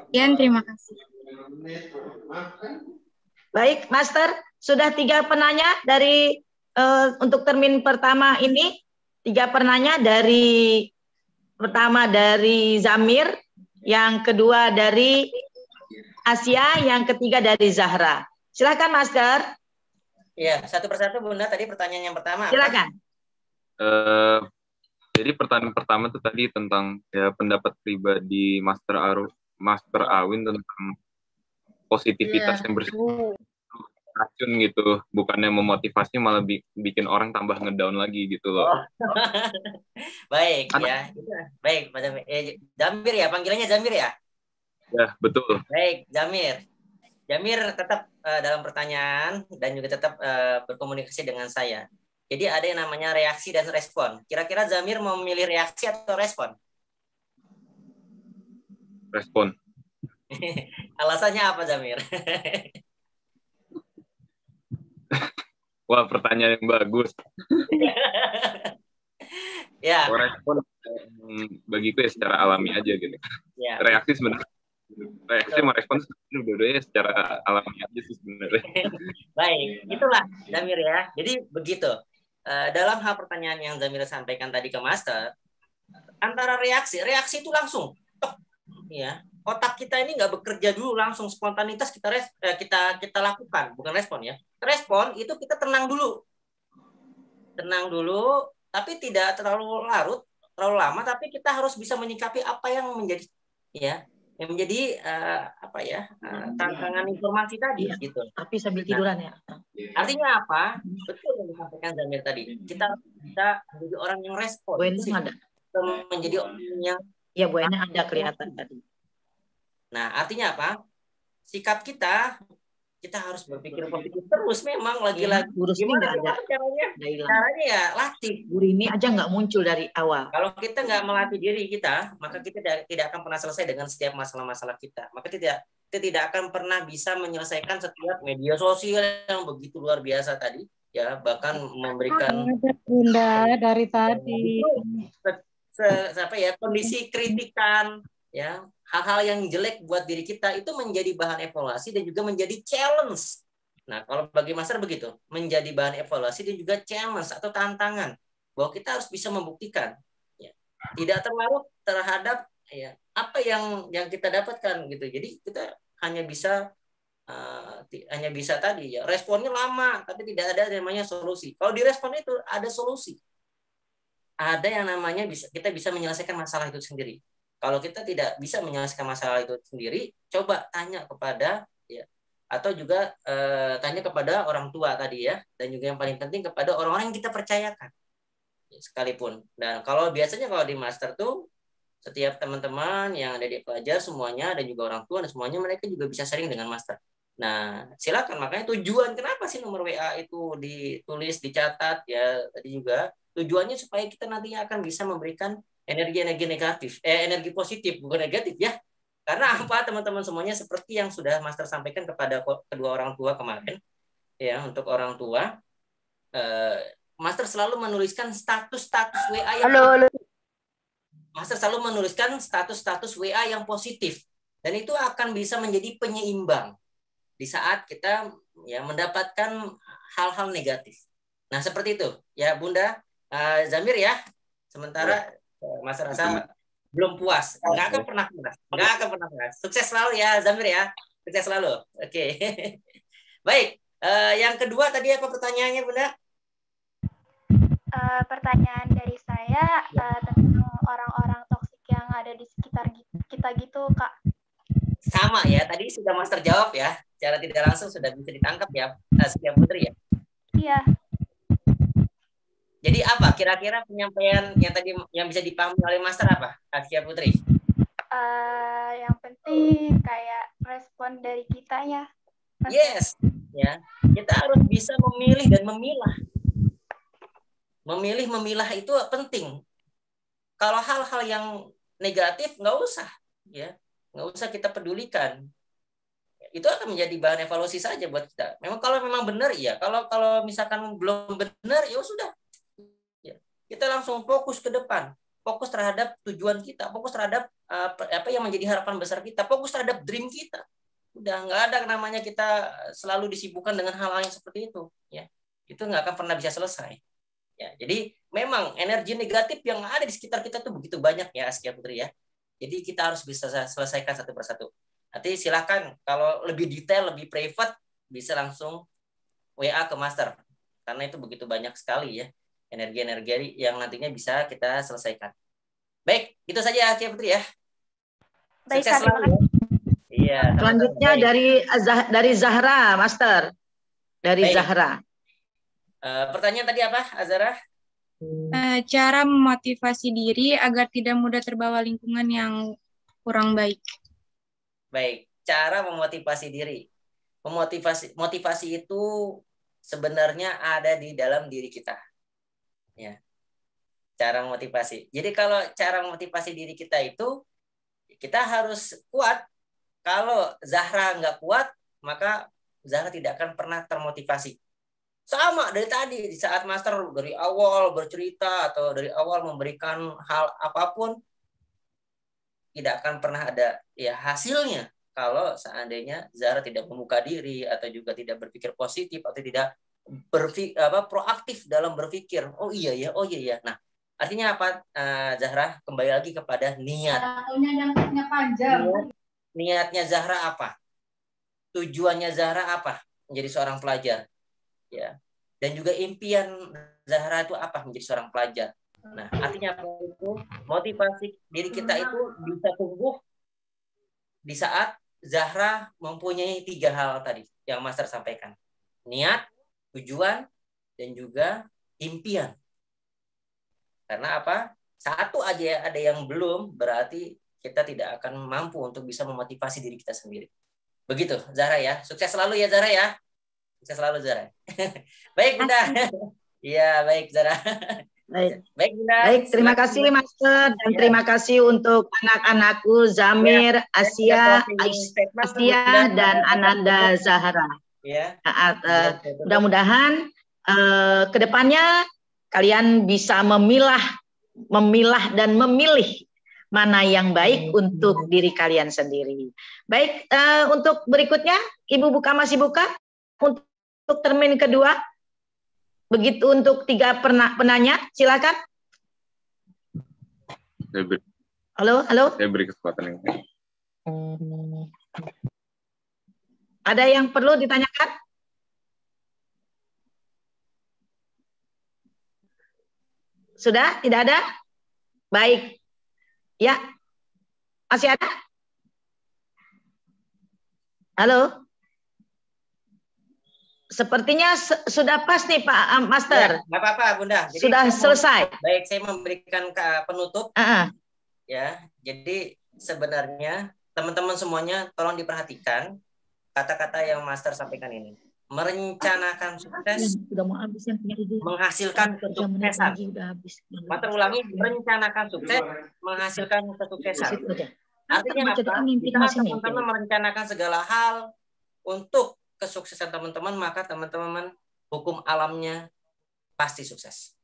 Sekian, terima kasih. Baik, Master. Sudah 3 penanya dari untuk termin pertama ini. 3 penanya pertama dari Zamir, yang kedua dari Asia, yang ketiga dari Zahra. Silakan, Master. Ya, satu persatu Bunda. Tadi pertanyaan yang pertama. Silakan. Jadi pertanyaan pertama itu tadi tentang ya pendapat pribadi Master Awin tentang positivitas yang racun gitu, bukannya memotivasi malah bikin orang tambah ngedown lagi gitu loh. Baik ya, baik Pak Jamir. Jamir ya, panggilannya Jamir ya? Ya betul. Baik Jamir. Jamir tetap dalam pertanyaan dan juga tetap berkomunikasi dengan saya. Jadi ada yang namanya reaksi dan respon. Kira-kira Jamir mau memilih reaksi atau respon? Respon. Alasannya apa Jamir? Wah, pertanyaan yang bagus. Ya. Respon bagiku ya secara alami aja gitu. Ya. Reaksi sebenarnya, reaksi sama respon dua-duanya secara alami aja sih sebenarnya. Baik, itulah Jamir ya. Jadi begitu. Dalam hal pertanyaan yang Jamir sampaikan tadi ke Master, antara reaksi itu langsung, ya. Otak kita ini nggak bekerja dulu langsung spontanitas kita lakukan, bukan respon ya. Respon itu kita tenang dulu, tapi tidak terlalu lama, tapi kita harus bisa menyikapi apa yang menjadi tantangan informasi tadi gitu. Tapi sambil tiduran ya. Artinya apa? Betul yang disampaikan Jamir tadi. Kita bisa menjadi orang yang respon. Menjadi orang yang Bu Ena ada kelihatan tadi. Nah, artinya apa? Sikap kita harus berpikir terus memang lagi-lagi. Gimana caranya? Caranya ya latih. Guru ini aja nggak muncul dari awal. Kalau kita nggak melatih diri kita, maka kita tidak akan pernah selesai dengan setiap masalah-masalah kita. Maka kita tidak akan pernah bisa menyelesaikan setiap media sosial yang begitu luar biasa tadi, ya bahkan memberikan Bunda dari tadi. Kondisi kritikan, ya hal-hal yang jelek buat diri kita itu menjadi bahan evaluasi dan juga menjadi challenge. Nah, kalau bagi Master begitu, menjadi bahan evaluasi dan juga challenge atau tantangan bahwa kita harus bisa membuktikan, ya, tidak terlarut terhadap apa yang kita dapatkan gitu. Jadi kita hanya bisa tadi ya responnya lama, tapi tidak ada namanya solusi. Kalau direspon itu ada solusi, ada yang namanya kita bisa menyelesaikan masalah itu sendiri. Kalau kita tidak bisa menyelesaikan masalah itu sendiri, coba tanya kepada atau juga tanya kepada orang tua tadi ya, dan juga yang paling penting kepada orang-orang yang kita percayakan sekalipun. Dan kalau biasanya kalau di Master tuh setiap teman-teman yang ada di pelajar semuanya dan juga orang tua dan semuanya mereka juga bisa sharing dengan Master. Nah, silakan, makanya tujuan kenapa sih nomor WA itu ditulis, dicatat ya tadi juga tujuannya supaya kita nantinya akan bisa memberikan energi negatif, energi positif bukan negatif ya. Karena apa teman-teman semuanya seperti yang sudah Master sampaikan kepada kedua orang tua kemarin ya, untuk orang tua Master selalu menuliskan status-status WA yang Master selalu menuliskan status-status WA yang positif dan itu akan bisa menjadi penyeimbang di saat kita ya mendapatkan hal-hal negatif. Nah, seperti itu ya Bunda Zamir ya. Sementara Mas rasa belum puas, nggak akan pernah puas. Sukses selalu ya Zamir ya, sukses selalu. Oke. Baik, yang kedua tadi apa pertanyaannya Bunda? Pertanyaan dari saya tentang orang-orang toksik yang ada di sekitar kita gitu Kak. Sama ya, tadi sudah Master jawab ya, secara tidak langsung sudah bisa ditangkap ya, Askia Putri ya. Iya. Jadi apa kira-kira penyampaian yang tadi yang bisa dipahami oleh Master apa, Askia Putri? Yang penting kayak respon dari kitanya. Yes, ya kita harus bisa memilih dan memilah. Memilah itu penting. Kalau hal-hal yang negatif nggak usah, ya nggak usah kita pedulikan. Itu akan menjadi bahan evaluasi saja buat kita. Memang kalau memang benar ya, kalau misalkan belum benar ya sudah. Kita langsung fokus ke depan, fokus terhadap tujuan kita, fokus terhadap apa yang menjadi harapan besar kita, fokus terhadap dream kita. Udah nggak ada namanya kita selalu disibukkan dengan hal-hal yang seperti itu, ya. Itu nggak akan pernah bisa selesai. Ya, jadi memang energi negatif yang ada di sekitar kita tuh begitu banyak ya, Askia Putri ya. Jadi kita harus bisa selesaikan satu persatu. Nanti silakan kalau lebih detail, lebih private bisa langsung WA ke Master. Karena itu begitu banyak sekali ya energi-energi yang nantinya bisa kita selesaikan. Baik, itu saja Cia Putri ya. Baik, Sukses selalu ya. Iya. Selanjutnya dari Zahra, Master. Dari Baik. Zahra. Pertanyaan tadi apa, Azara? Cara memotivasi diri agar tidak mudah terbawa lingkungan yang kurang baik. Baik, cara memotivasi diri. Motivasi itu sebenarnya ada di dalam diri kita. Ya. Cara memotivasi. Jadi kalau cara memotivasi diri kita itu kita harus kuat. Kalau Zahra nggak kuat, maka Zahra tidak akan pernah termotivasi. Sama dari tadi, di saat Master dari awal bercerita atau dari awal memberikan hal apapun, tidak akan pernah ada ya hasilnya kalau seandainya Zahra tidak membuka diri atau juga tidak berpikir positif atau tidak proaktif dalam berpikir. Oh iya ya. Nah, artinya apa, Zahra? Kembali lagi kepada niat. Niatnya Zahra apa? Tujuannya Zahra apa? Menjadi seorang pelajar. Ya. Dan juga impian Zahra itu apa? Menjadi seorang pelajar. Nah, artinya apa itu? Motivasi diri kita itu bisa tumbuh di saat Zahra mempunyai 3 hal tadi yang Master sampaikan. Niat, tujuan, dan juga impian. Karena apa? Satu aja ada yang belum, berarti kita tidak akan mampu untuk bisa memotivasi diri kita sendiri. Begitu, Zahra ya. Sukses selalu ya, Zahra ya. Sukses selalu, Zahra. Baik, Bunda. Iya, baik, Zahra. Baik, Bunda. Baik, terima kasih Master dan terima kasih untuk anak-anakku Zamir, Asia, dan Ananda Zahra. Ya. Mudah-mudahan ke depannya kalian bisa memilah dan memilih mana yang baik untuk diri kalian sendiri. Baik, untuk berikutnya, Ibu masih buka untuk termin kedua. Begitu untuk 3 penanya, silakan. Halo. Saya beri kesempatan ini. Ada yang perlu ditanyakan? Sudah? Tidak ada? Baik. Ya. Masih ada? Halo? Sepertinya sudah pas nih Pak Master. Ya, nggak apa-apa Bunda. Jadi sudah selesai. Baik, saya memberikan penutup. Ya, jadi sebenarnya teman-teman semuanya tolong diperhatikan kata-kata yang Master sampaikan ini. Merencanakan sukses, menghasilkan kesuksesan. Master ulangi, merencanakan sukses, menghasilkan kesuksesan. Artinya apa? Jika teman-teman merencanakan segala hal untuk kesuksesan teman-teman, maka teman-teman hukum alamnya pasti sukses.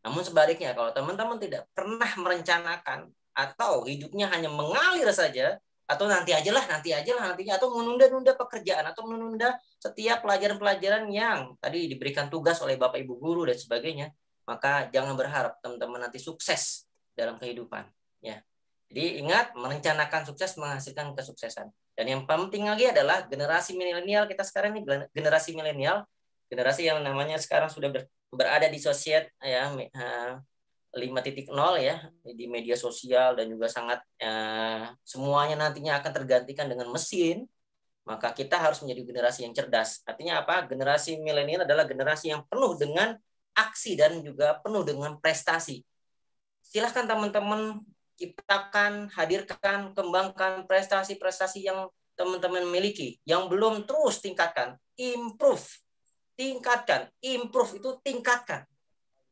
Namun sebaliknya, kalau teman-teman tidak pernah merencanakan atau hidupnya hanya mengalir saja, atau nanti aja, atau menunda-nunda pekerjaan, atau menunda setiap pelajaran-pelajaran yang tadi diberikan tugas oleh Bapak Ibu Guru dan sebagainya, maka jangan berharap teman-teman nanti sukses dalam kehidupan. Ya. Jadi ingat, merencanakan sukses menghasilkan kesuksesan. Dan yang penting lagi adalah generasi milenial kita sekarang ini, generasi milenial, generasi yang namanya sekarang sudah berada di sosial ya 5.0 ya, di media sosial dan juga sangat semuanya nantinya akan tergantikan dengan mesin. Maka kita harus menjadi generasi yang cerdas. Artinya apa? Generasi milenial adalah generasi yang penuh dengan aksi dan juga penuh dengan prestasi. Silahkan teman-teman ciptakan, hadirkan, kembangkan prestasi-prestasi yang teman-teman miliki. Yang belum terus tingkatkan, improve. Tingkatkan, improve itu tingkatkan.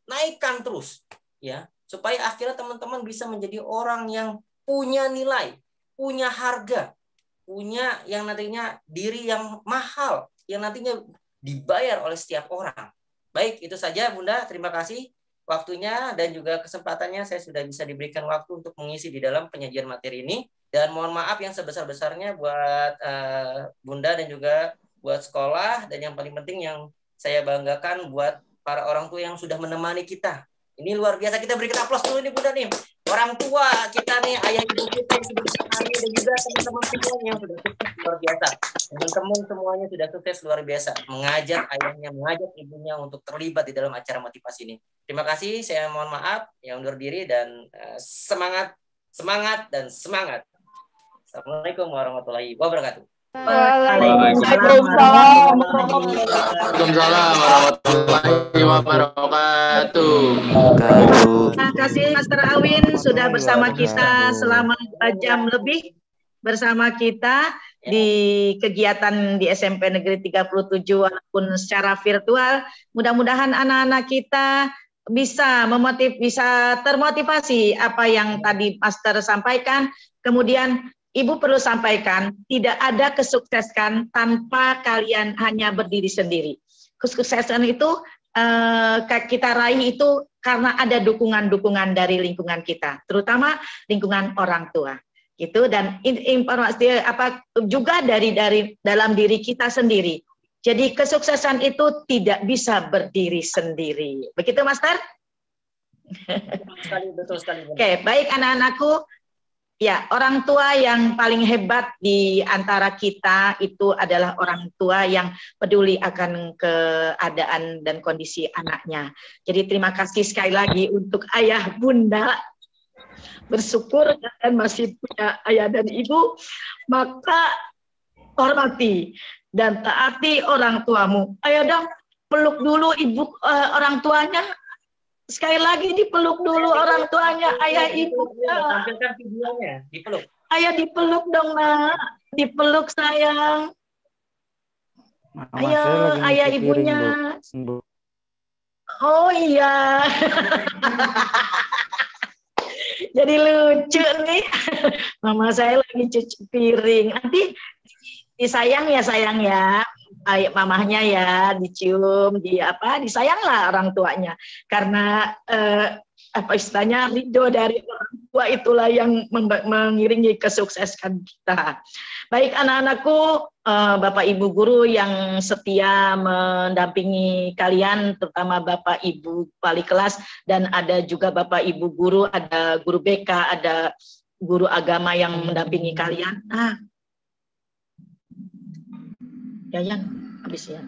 Naikkan terus ya, supaya akhirnya teman-teman bisa menjadi orang yang punya nilai, punya harga, punya yang nantinya diri yang mahal, yang nantinya dibayar oleh setiap orang. Baik, itu saja Bunda, terima kasih waktunya dan juga kesempatannya. Saya sudah bisa diberikan waktu untuk mengisi di dalam penyajian materi ini, dan mohon maaf yang sebesar-besarnya buat Bunda dan juga buat sekolah, dan yang paling penting yang saya banggakan buat para orang tua yang sudah menemani kita. Ini luar biasa, kita berikan aplaus dulu nih Bunda nih. Orang tua kita nih, ayah ibu kita yang sudah bisa hari, dan juga teman-teman semua yang sudah sukses, luar biasa. Teman-teman semuanya sudah sukses luar biasa. Mengajak ayahnya, mengajak ibunya untuk terlibat di dalam acara motivasi ini. Terima kasih, saya mohon maaf yang undur diri dan semangat, dan semangat. Assalamualaikum warahmatullahi wabarakatuh. Waalaikumsalam warahmatullahi wabarakatuh. Terima kasih Master Awin sudah bersama kita selama 2 jam lebih bersama kita di kegiatan di SMP Negeri 37 walaupun secara virtual. Mudah-mudahan anak-anak kita bisa termotivasi apa yang tadi Master sampaikan. Kemudian Ibu perlu sampaikan, tidak ada kesuksesan tanpa kalian hanya berdiri sendiri. Kesuksesan itu kita raih itu karena ada dukungan-dukungan dari lingkungan kita, terutama lingkungan orang tua. Gitu, dan informasi juga dari dalam diri kita sendiri. Jadi kesuksesan itu tidak bisa berdiri sendiri. Begitu, Master? Betul sekali. Oke, baik anak-anakku. Ya, orang tua yang paling hebat di antara kita itu adalah orang tua yang peduli akan keadaan dan kondisi anaknya. Jadi terima kasih sekali lagi untuk ayah bunda. Bersyukur kalian masih punya ayah dan ibu, maka hormati dan taati orang tuamu. Ayo dong, peluk dulu ibu orang tuanya. Sekali lagi dipeluk dulu orang tuanya, ayah ibunya. Tampilkan videonya, dipeluk. Ayah dipeluk dong, Nak. Dipeluk sayang. Ayo, ayah ibunya. Oh iya. Jadi lucu nih. Mama saya lagi cuci piring. Nanti disayang ya sayang ya. Ayah mamahnya ya dicium, disayanglah orang tuanya karena istilahnya ridho dari orang tua itulah yang mengiringi kesuksesan kita. Baik anak-anakku, Bapak Ibu guru yang setia mendampingi kalian, terutama Bapak Ibu wali kelas dan ada juga Bapak Ibu guru, ada guru BK, ada guru agama yang mendampingi kalian. Yayan, habis ya.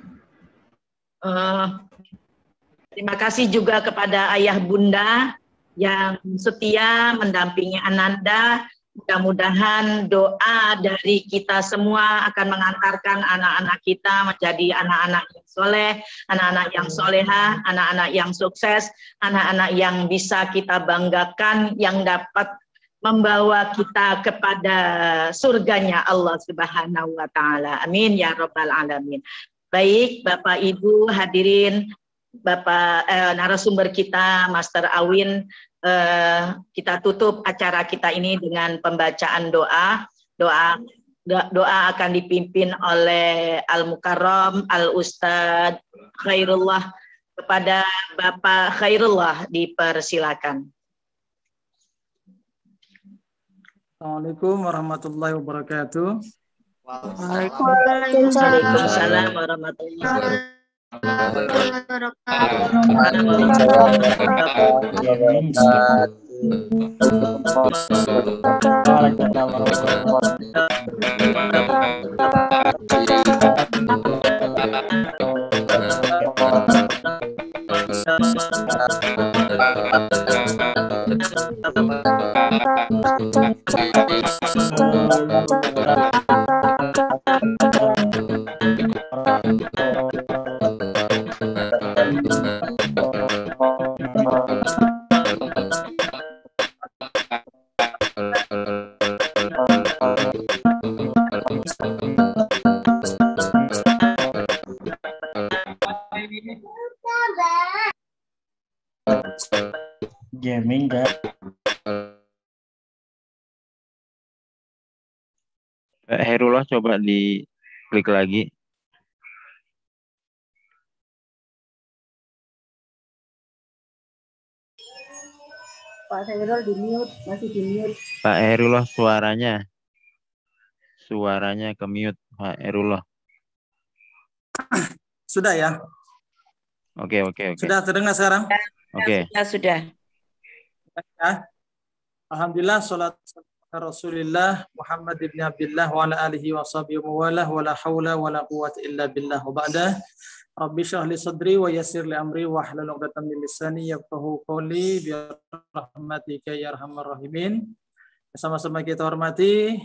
Terima kasih juga kepada ayah bunda yang setia mendampingi Ananda. Mudah-mudahan doa dari kita semua akan mengantarkan anak-anak kita menjadi anak-anak yang soleh, anak-anak yang soleha, anak-anak yang sukses, anak-anak yang bisa kita banggakan, yang dapat membawa kita kepada surganya Allah Subhanahu wa taala. Amin ya rabbal alamin. Baik, Bapak Ibu hadirin, Bapak narasumber kita Master Awin, kita tutup acara kita ini dengan pembacaan doa. Doa akan dipimpin oleh Al Mukarram Al Ustadz Khairullah. Kepada Bapak Khairullah dipersilakan. Assalamualaikum warahmatullahi wabarakatuh. Waalaikumsalam warahmatullahi Gaming kan? Herullah coba diklik lagi. Pak Herul di mute, masih di mute. Pak Herullah suaranya ke mute, Pak Herullah. Sudah ya? Oke. Sudah terdengar sekarang? Oke. Sudah. Ya. Alhamdulillah, salat Rasulillah Muhammad ibn Abdullah wa ala alihi wa sahbihi wa la hawla wa la quwwata illa billah wa ba'da. Rabbi shrah li sadri wa yassir li amri wa hlul 'uqdatam min lisani yafqahu qawli bi rahmatika ya arhamar rahimin. Sama-sama kita hormati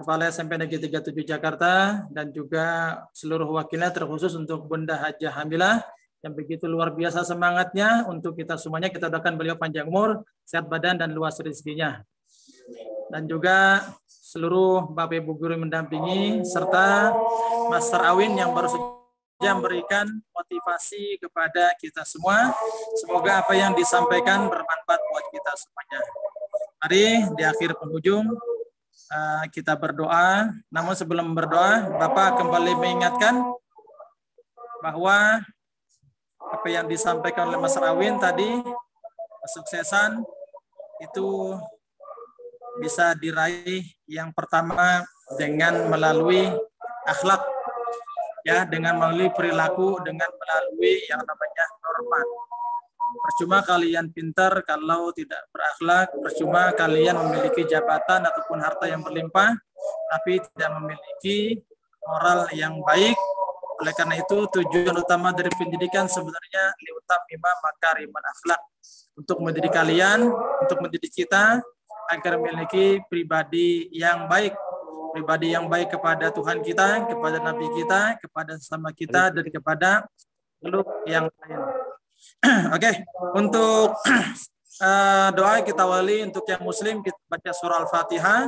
Kepala SMP Negeri 37 Jakarta dan juga seluruh wakilnya, terkhusus untuk Bunda Hajah Hamilah yang begitu luar biasa semangatnya untuk kita semuanya. Kita doakan beliau panjang umur, sehat badan dan luas rezekinya. Dan juga seluruh Bapak Ibu guru yang mendampingi serta Master Awin yang baru saja memberikan motivasi kepada kita semua. Semoga apa yang disampaikan bermanfaat buat kita semuanya. Mari di akhir penghujung kita berdoa. Namun sebelum berdoa, Bapak kembali mengingatkan bahwa apa yang disampaikan oleh Mas Awin tadi, kesuksesan itu bisa diraih yang pertama dengan melalui akhlak, ya, dengan melalui perilaku, dengan melalui yang namanya norma. Percuma kalian pintar kalau tidak berakhlak, percuma kalian memiliki jabatan ataupun harta yang berlimpah, tapi tidak memiliki moral yang baik. Oleh karena itu, tujuan utama dari pendidikan sebenarnya liutamima makarimal akhlak, untuk mendidik kalian, untuk mendidik kita agar memiliki pribadi yang baik kepada Tuhan kita, kepada Nabi kita, kepada sesama kita, dan kepada makhluk yang lain. Oke, untuk doa kita awali. Untuk yang Muslim kita baca surah Al-Fatihah.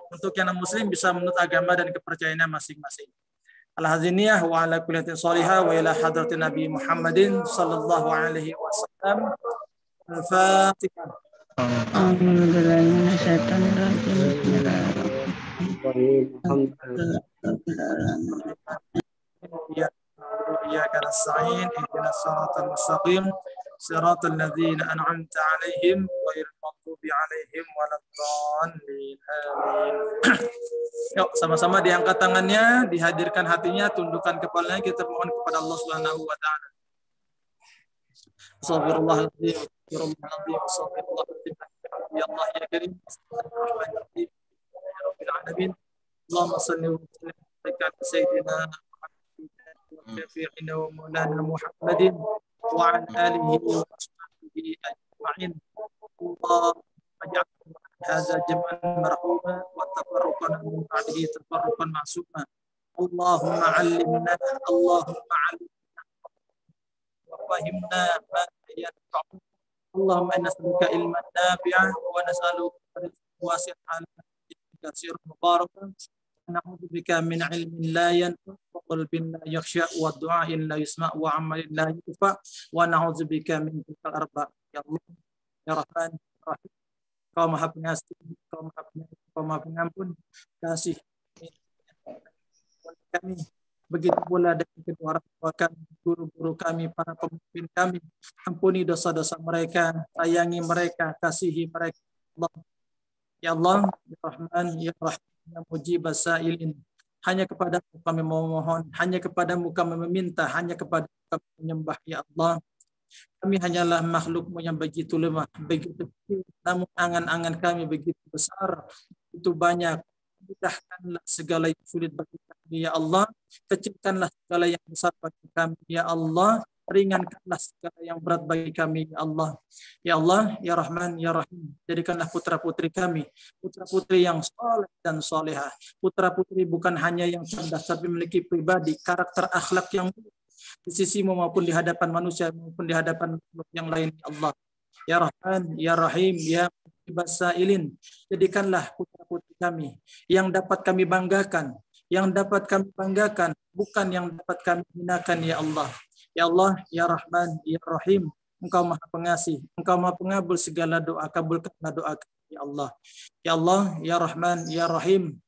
Untuk yang non-Muslim bisa menurut agama dan kepercayaannya masing-masing. Al-Haziniyah wa ala kullatin salihah wa ila hadratin Nabi Muhammadin sallallahu alaihi wasallam. Al-Fatihah. إياك نستعين اهدنا الصراط المستقيم صراط الذين أنعمت عليهم غير المغضوب عليهم waladdallin. Amin. Yuk sama-sama diangkat tangannya, dihadirkan hatinya, tundukkan kepalanya, kita mohon kepada Allah Subhanahu wa taala. Astagfirullahaladzim, astagfirullahaladzim, ya Allah ya Karim, Bismillahirrahmanirrahim, ya Rabbil Alamin, Allahumma salli wa sallim ala Sayyidina Syafi'ina wa Maulana Muhammadin wa ala alihi wa sahbihi ajma'in. Allahumma ja'al hadza jam'an marhuma wa tafarruqan min ba'dihi tafarruqan ma'suma. Allahumma 'allimna wa fahimna ma yanfa'una. Allahumma inna nas'aluka ilman nafi'an wa nas'aluka rizqan wasi'an katsiran mubarakan. Na'udzu bika min 'ilmin la yanfa' wa qalbin la yakhsha wa du'ain la yusma' wa 'amalin la yufa' wa na'udzu bika min dzikal arba'. Ya Allah, ya Rahman, ya Rahim. Kau Maha Pengasih, Kau Maha Pengampun, kasih kami. Begitu pula dengan kedua orang tua kami, guru-guru kami, para pemimpin kami. Ampuni dosa-dosa mereka, sayangi mereka, kasihi mereka. Allah. Ya Allah, ya Rahman, ya Rahim, ya Mujib as-sa'ilin. Hanya kepadamu kami memohon, hanya kepadamu kami meminta, hanya kepadamu kami menyembah, ya Allah. Kami hanyalah makhlukmu yang begitu lemah, begitu kecil, namun angan-angan kami begitu besar, begitu banyak. Mudahkanlah segala yang sulit bagi kami, ya Allah. Kecilkanlah segala yang besar bagi kami, ya Allah. Ringankanlah segala yang berat bagi kami, ya Allah. Ya Allah, ya Rahman, ya Rahim. Jadikanlah putra-putri kami, putra-putri yang soleh dan solehah. Putra-putri bukan hanya yang cerdas, tapi memiliki pribadi, karakter, akhlak yang di sisimu maupun di hadapan manusia maupun di hadapan yang lain, ya Allah. Ya Rahman, ya Rahim, ya Basailin. Jadikanlah putra-putri kami yang dapat kami banggakan, bukan yang dapat kami hinakan, ya Allah. Ya Allah, ya Rahman, ya Rahim, Engkau Maha Pengasih, Engkau Maha Pengabul segala doa, kabulkanlah doa kami, ya Allah. Ya Allah, ya Rahman, ya Rahim,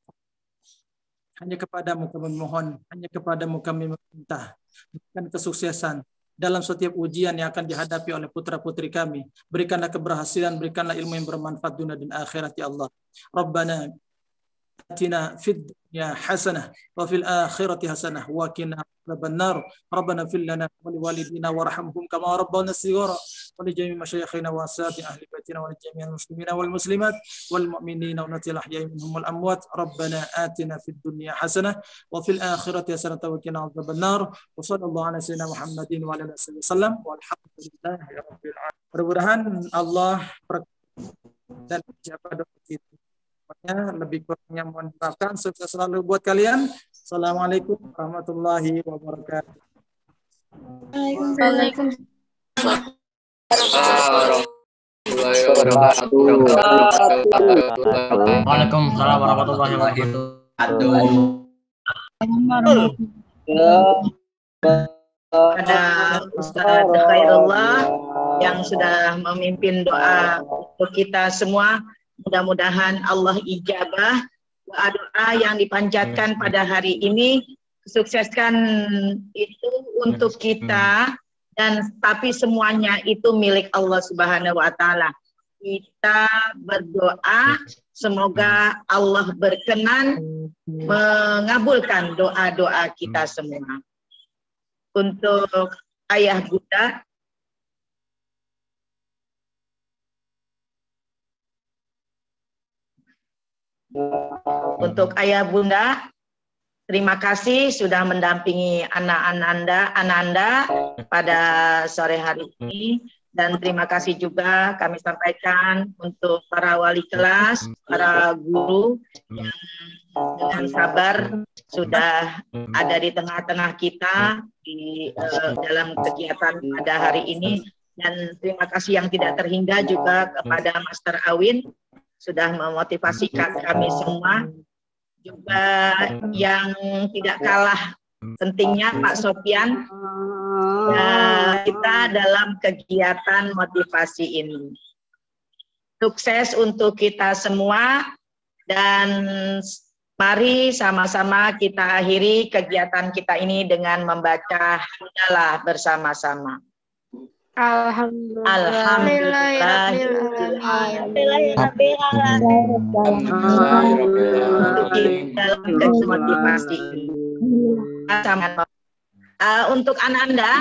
hanya kepadamu kami mohon, hanya kepadamu kami meminta, berikan kesuksesan dalam setiap ujian yang akan dihadapi oleh putra-putri kami. Berikanlah keberhasilan, berikanlah ilmu yang bermanfaat dunia dan akhirat, ya Allah. Rabbana آتنا في الدنيا حسنة وفي الآخرة حسنة وقنا عذاب النار ربنا اغفر لنا ولوالدينا وارحمهم كما ربونا صغارا ولجميع مشايخنا وأساتذة أهل بيتنا ولجميع المسلمين والمسلمات والمؤمنين والمؤمنات الأحياء منهم والأموات ربنا آتنا في الدنيا حسنة وفي الآخرة حسنة وقنا عذاب النار وصلى الله على سيدنا محمد وعلى آله وسلم والحمد لله رب العالمين. Mudah-mudahan Allah dan siapa doa kita. Lebih kurangnya mohon dimaafkan. Sukses selalu buat kalian. Assalamualaikum warahmatullahi wabarakatuh. Waalaikumsalam warahmatullahi wabarakatuh. Ada Ustaz Khairullah yang sudah memimpin doa untuk kita semua. Mudah-mudahan Allah ijabah doa-doa yang dipanjatkan pada hari ini, sukseskan itu untuk kita, dan tapi semuanya itu milik Allah Subhanahu wa taala. Kita berdoa semoga Allah berkenan mengabulkan doa-doa kita semua. Untuk ayah bunda, terima kasih sudah mendampingi anak-anak pada sore hari ini, dan terima kasih juga kami sampaikan untuk para wali kelas, para guru yang dengan sabar sudah ada di tengah-tengah kita di dalam kegiatan pada hari ini, dan terima kasih yang tidak terhingga juga kepada Master Awin sudah memotivasi kami semua, juga yang tidak kalah pentingnya Pak Sofyan kita dalam kegiatan motivasi ini. Sukses untuk kita semua, dan mari sama-sama kita akhiri kegiatan kita ini dengan membaca hamdalah bersama-sama. Untuk anak-anak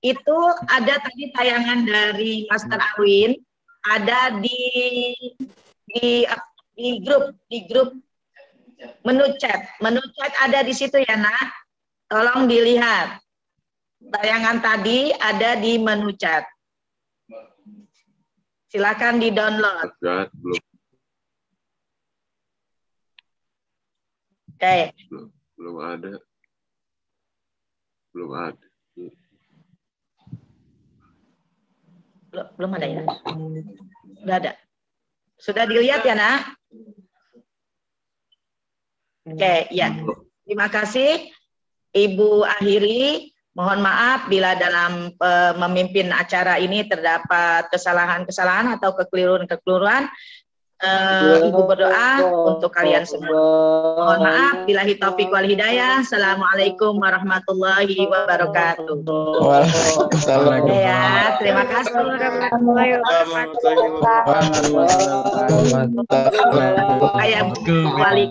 itu ada tadi tayangan dari Master Awin, ada di grup menu chat ada di situ ya nak, tolong dilihat. Tayangan tadi ada di menu chat. Silakan di-download. Oke. Belum ada. Belum ada ya? Sudah ada. Sudah dilihat ya nak? Oke, ya. Terima kasih Ibu akhiri. Mohon maaf bila dalam memimpin acara ini terdapat kesalahan-kesalahan atau kekeliruan-kekeliruan. Ibu berdoa untuk kalian semua. Mohon maaf, billahi taufiq wal hidayah. Assalamualaikum warahmatullahi wabarakatuh. Waalaikumsalam. Ya, terima kasih. Ayah wali